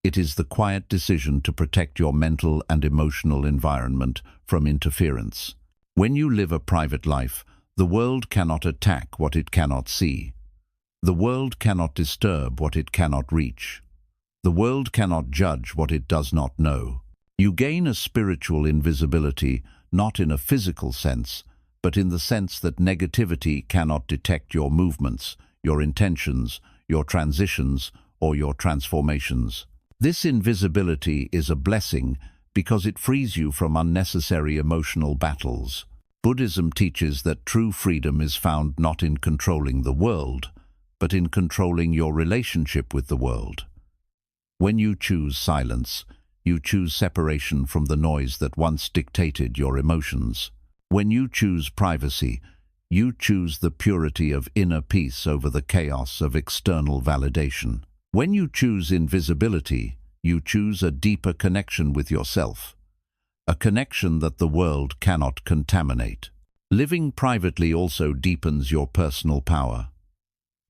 It is the quiet decision to protect your mental and emotional environment from interference. When you live a private life, the world cannot attack what it cannot see. The world cannot disturb what it cannot reach. The world cannot judge what it does not know. You gain a spiritual invisibility, not in a physical sense, but in the sense that negativity cannot detect your movements, your intentions, your transitions, or your transformations. This invisibility is a blessing because it frees you from unnecessary emotional battles. Buddhism teaches that true freedom is found not in controlling the world, but in controlling your relationship with the world. When you choose silence, you choose separation from the noise that once dictated your emotions. When you choose privacy, you choose the purity of inner peace over the chaos of external validation. When you choose invisibility, you choose a deeper connection with yourself, a connection that the world cannot contaminate. Living privately also deepens your personal power.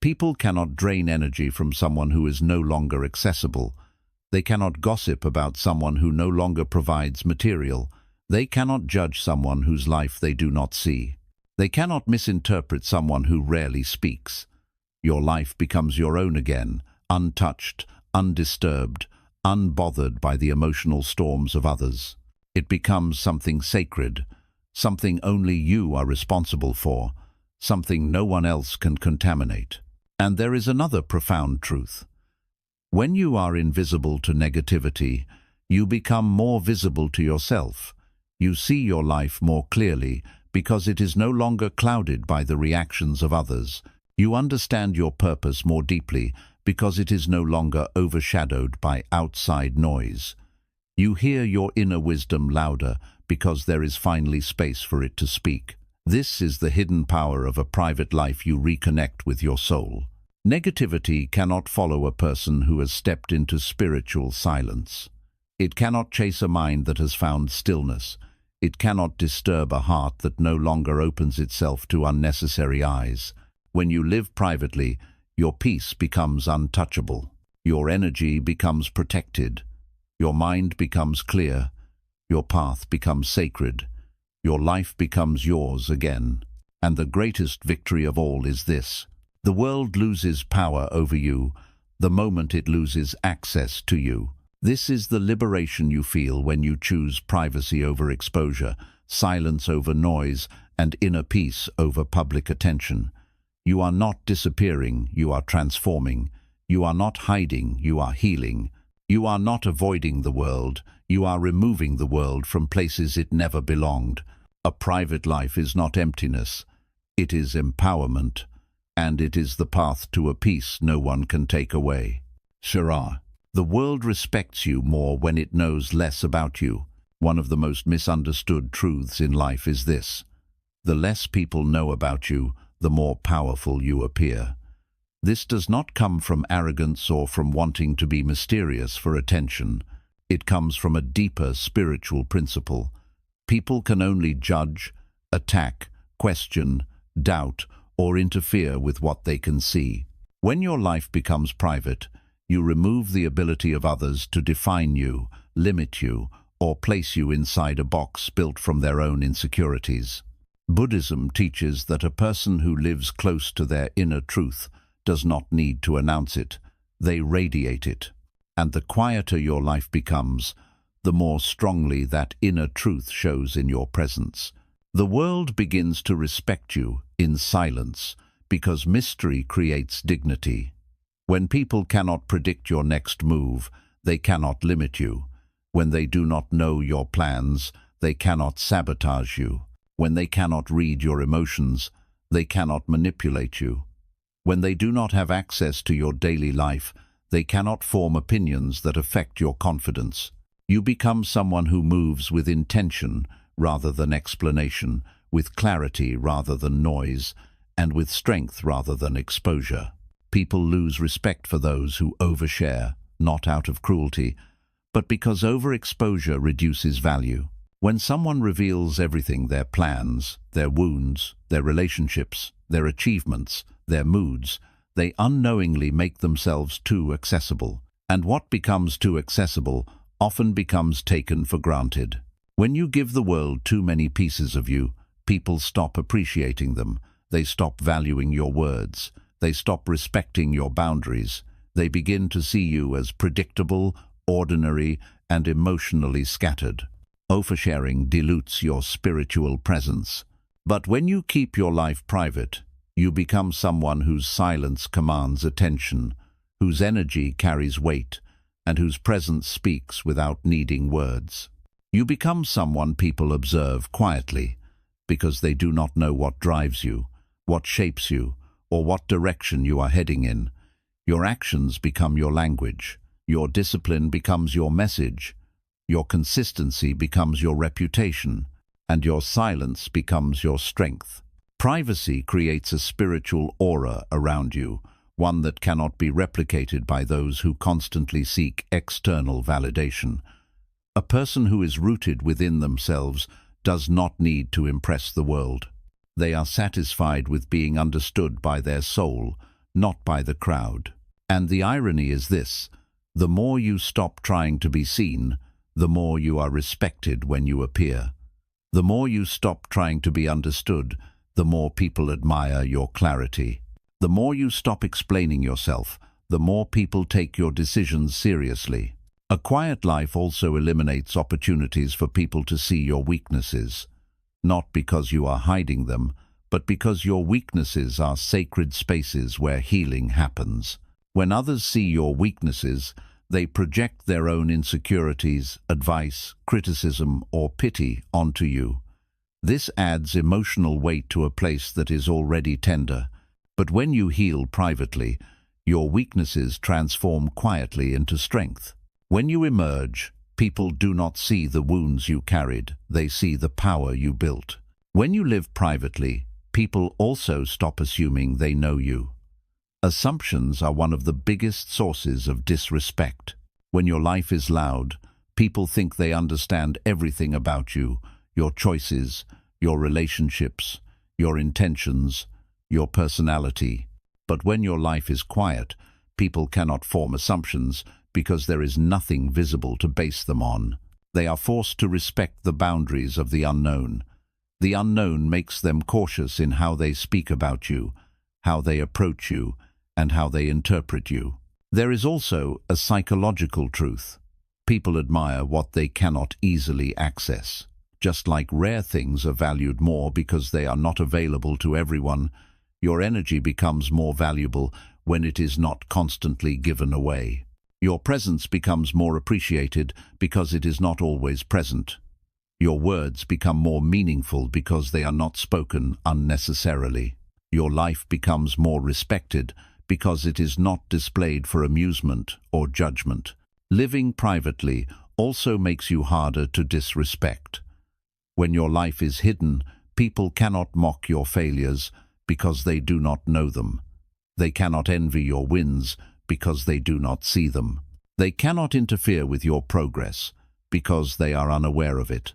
People cannot drain energy from someone who is no longer accessible. They cannot gossip about someone who no longer provides material. They cannot judge someone whose life they do not see. They cannot misinterpret someone who rarely speaks. Your life becomes your own again, untouched, undisturbed, unbothered by the emotional storms of others. It becomes something sacred, something only you are responsible for, something no one else can contaminate. And there is another profound truth. When you are invisible to negativity, you become more visible to yourself. You see your life more clearly because it is no longer clouded by the reactions of others. You understand your purpose more deeply because it is no longer overshadowed by outside noise. You hear your inner wisdom louder because there is finally space for it to speak. This is the hidden power of a private life. You reconnect with your soul. Negativity cannot follow a person who has stepped into spiritual silence. It cannot chase a mind that has found stillness. It cannot disturb a heart that no longer opens itself to unnecessary eyes. When you live privately, your peace becomes untouchable. Your energy becomes protected. Your mind becomes clear. Your path becomes sacred. Your life becomes yours again. And the greatest victory of all is this: the world loses power over you the moment it loses access to you. This is the liberation you feel when you choose privacy over exposure, silence over noise, and inner peace over public attention. You are not disappearing, you are transforming. You are not hiding, you are healing. You are not avoiding the world, you are removing the world from places it never belonged. A private life is not emptiness, it is empowerment. And it is the path to a peace no one can take away. Shara. The world respects you more when it knows less about you. One of the most misunderstood truths in life is this: the less people know about you, the more powerful you appear. This does not come from arrogance or from wanting to be mysterious for attention. It comes from a deeper spiritual principle. People can only judge, attack, question, doubt, or interfere with what they can see. When your life becomes private, you remove the ability of others to define you, limit you, or place you inside a box built from their own insecurities. Buddhism teaches that a person who lives close to their inner truth does not need to announce it. They radiate it. And the quieter your life becomes, the more strongly that inner truth shows in your presence. The world begins to respect you in silence because mystery creates dignity. When people cannot predict your next move, they cannot limit you. When they do not know your plans, they cannot sabotage you. When they cannot read your emotions, they cannot manipulate you. When they do not have access to your daily life, they cannot form opinions that affect your confidence. You become someone who moves with intention rather than explanation, with clarity rather than noise, and with strength rather than exposure. People lose respect for those who overshare, not out of cruelty, but because overexposure reduces value. When someone reveals everything, their plans, their wounds, their relationships, their achievements, their moods, they unknowingly make themselves too accessible. And what becomes too accessible often becomes taken for granted. When you give the world too many pieces of you, people stop appreciating them. They stop valuing your words. They stop respecting your boundaries. They begin to see you as predictable, ordinary, and emotionally scattered. Oversharing dilutes your spiritual presence. But when you keep your life private, you become someone whose silence commands attention, whose energy carries weight, and whose presence speaks without needing words. You become someone people observe quietly, because they do not know what drives you, what shapes you, or what direction you are heading in. Your actions become your language. Your discipline becomes your message. Your consistency becomes your reputation, and your silence becomes your strength. Privacy creates a spiritual aura around you, one that cannot be replicated by those who constantly seek external validation. A person who is rooted within themselves does not need to impress the world. They are satisfied with being understood by their soul, not by the crowd. And the irony is this: the more you stop trying to be seen, the more you are respected when you appear. The more you stop trying to be understood, the more people admire your clarity. The more you stop explaining yourself, the more people take your decisions seriously. A quiet life also eliminates opportunities for people to see your weaknesses, not because you are hiding them, but because your weaknesses are sacred spaces where healing happens. When others see your weaknesses, they project their own insecurities, advice, criticism, or pity onto you. This adds emotional weight to a place that is already tender. But when you heal privately, your weaknesses transform quietly into strength. When you emerge, people do not see the wounds you carried, they see the power you built. When you live privately, people also stop assuming they know you. Assumptions are one of the biggest sources of disrespect. When your life is loud, people think they understand everything about you, your choices, your relationships, your intentions, your personality. But when your life is quiet, people cannot form assumptions because there is nothing visible to base them on. They are forced to respect the boundaries of the unknown. The unknown makes them cautious in how they speak about you, how they approach you, and how they interpret you. There is also a psychological truth. People admire what they cannot easily access. Just like rare things are valued more because they are not available to everyone, your energy becomes more valuable when it is not constantly given away. Your presence becomes more appreciated because it is not always present. Your words become more meaningful because they are not spoken unnecessarily. Your life becomes more respected because it is not displayed for amusement or judgment. Living privately also makes you harder to disrespect. When your life is hidden, people cannot mock your failures because they do not know them. They cannot envy your wins because they do not see them. They cannot interfere with your progress because they are unaware of it.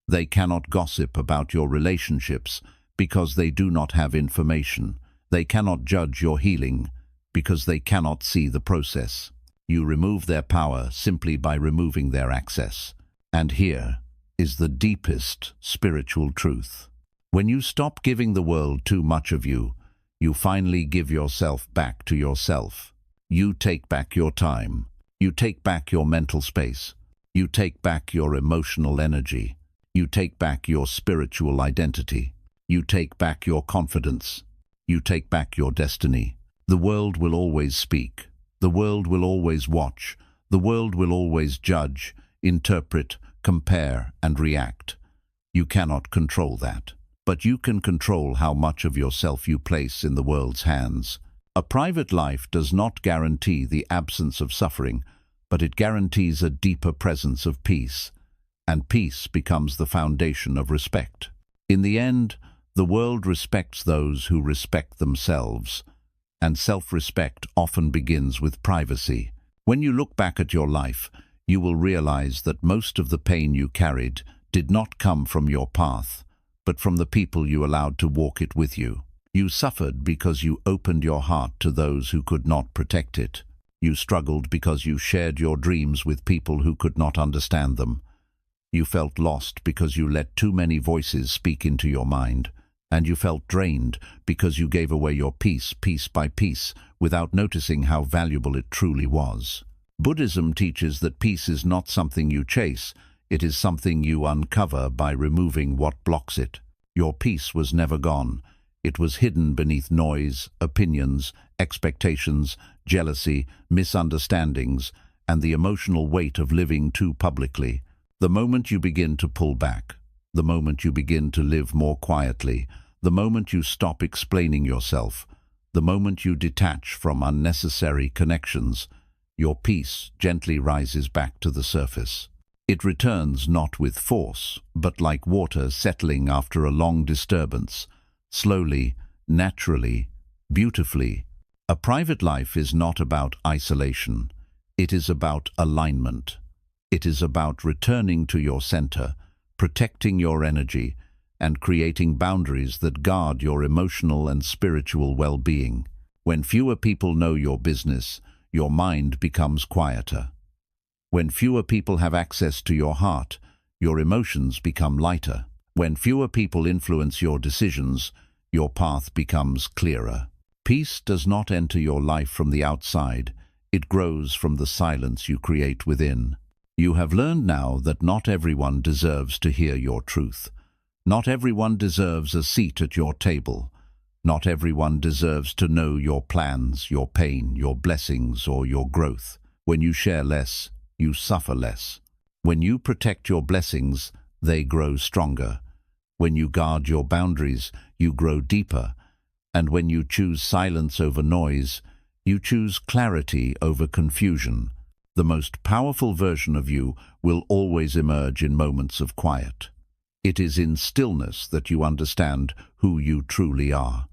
They cannot gossip about your relationships because they do not have information. They cannot judge your healing because they cannot see the process. You remove their power simply by removing their access. And here is the deepest spiritual truth. When you stop giving the world too much of you, you finally give yourself back to yourself. You take back your time. You take back your mental space. You take back your emotional energy. You take back your spiritual identity. You take back your confidence. You take back your destiny. The world will always speak. The world will always watch. The world will always judge, interpret, compare, and react. You cannot control that. But you can control how much of yourself you place in the world's hands. A private life does not guarantee the absence of suffering, but it guarantees a deeper presence of peace. And peace becomes the foundation of respect. In the end, the world respects those who respect themselves, and self-respect often begins with privacy. When you look back at your life, you will realize that most of the pain you carried did not come from your path, but from the people you allowed to walk it with you. You suffered because you opened your heart to those who could not protect it. You struggled because you shared your dreams with people who could not understand them. You felt lost because you let too many voices speak into your mind. and you felt drained because you gave away your peace, piece by piece, without noticing how valuable it truly was. Buddhism teaches that peace is not something you chase, it is something you uncover by removing what blocks it. Your peace was never gone. It was hidden beneath noise, opinions, expectations, jealousy, misunderstandings, and the emotional weight of living too publicly. The moment you begin to pull back, the moment you begin to live more quietly, the moment you stop explaining yourself, the moment you detach from unnecessary connections, your peace gently rises back to the surface. It returns not with force, but like water settling after a long disturbance, slowly, naturally, beautifully. A private life is not about isolation. It is about alignment. It is about returning to your center, protecting your energy, and creating boundaries that guard your emotional and spiritual well-being. When fewer people know your business, your mind becomes quieter. When fewer people have access to your heart, your emotions become lighter. When fewer people influence your decisions, your path becomes clearer. Peace does not enter your life from the outside. It grows from the silence you create within. You have learned now that not everyone deserves to hear your truth. Not everyone deserves a seat at your table. Not everyone deserves to know your plans, your pain, your blessings, or your growth. When you share less, you suffer less. When you protect your blessings, they grow stronger. When you guard your boundaries, you grow deeper. And when you choose silence over noise, you choose clarity over confusion. The most powerful version of you will always emerge in moments of quiet. It is in stillness that you understand who you truly are.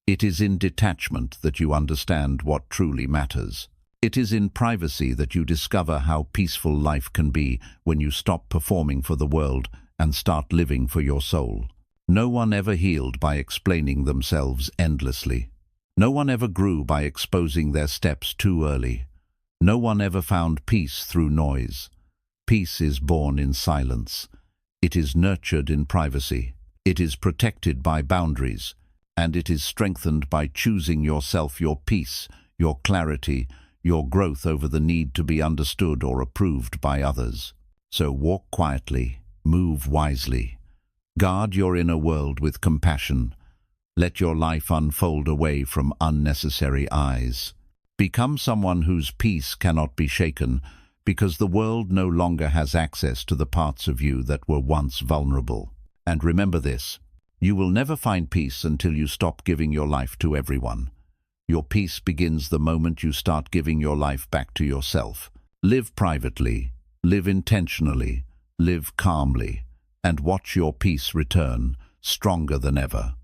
It is in detachment that you understand what truly matters. It is in privacy that you discover how peaceful life can be when you stop performing for the world and start living for your soul. No one ever healed by explaining themselves endlessly. No one ever grew by exposing their steps too early. No one ever found peace through noise. Peace is born in silence. It is nurtured in privacy. It is protected by boundaries. And it is strengthened by choosing yourself, your peace, your clarity, your growth over the need to be understood or approved by others. So walk quietly, move wisely. Guard your inner world with compassion. Let your life unfold away from unnecessary eyes. Become someone whose peace cannot be shaken, because the world no longer has access to the parts of you that were once vulnerable. And remember this, you will never find peace until you stop giving your life to everyone. Your peace begins the moment you start giving your life back to yourself. Live privately, live intentionally, live calmly, and watch your peace return, stronger than ever.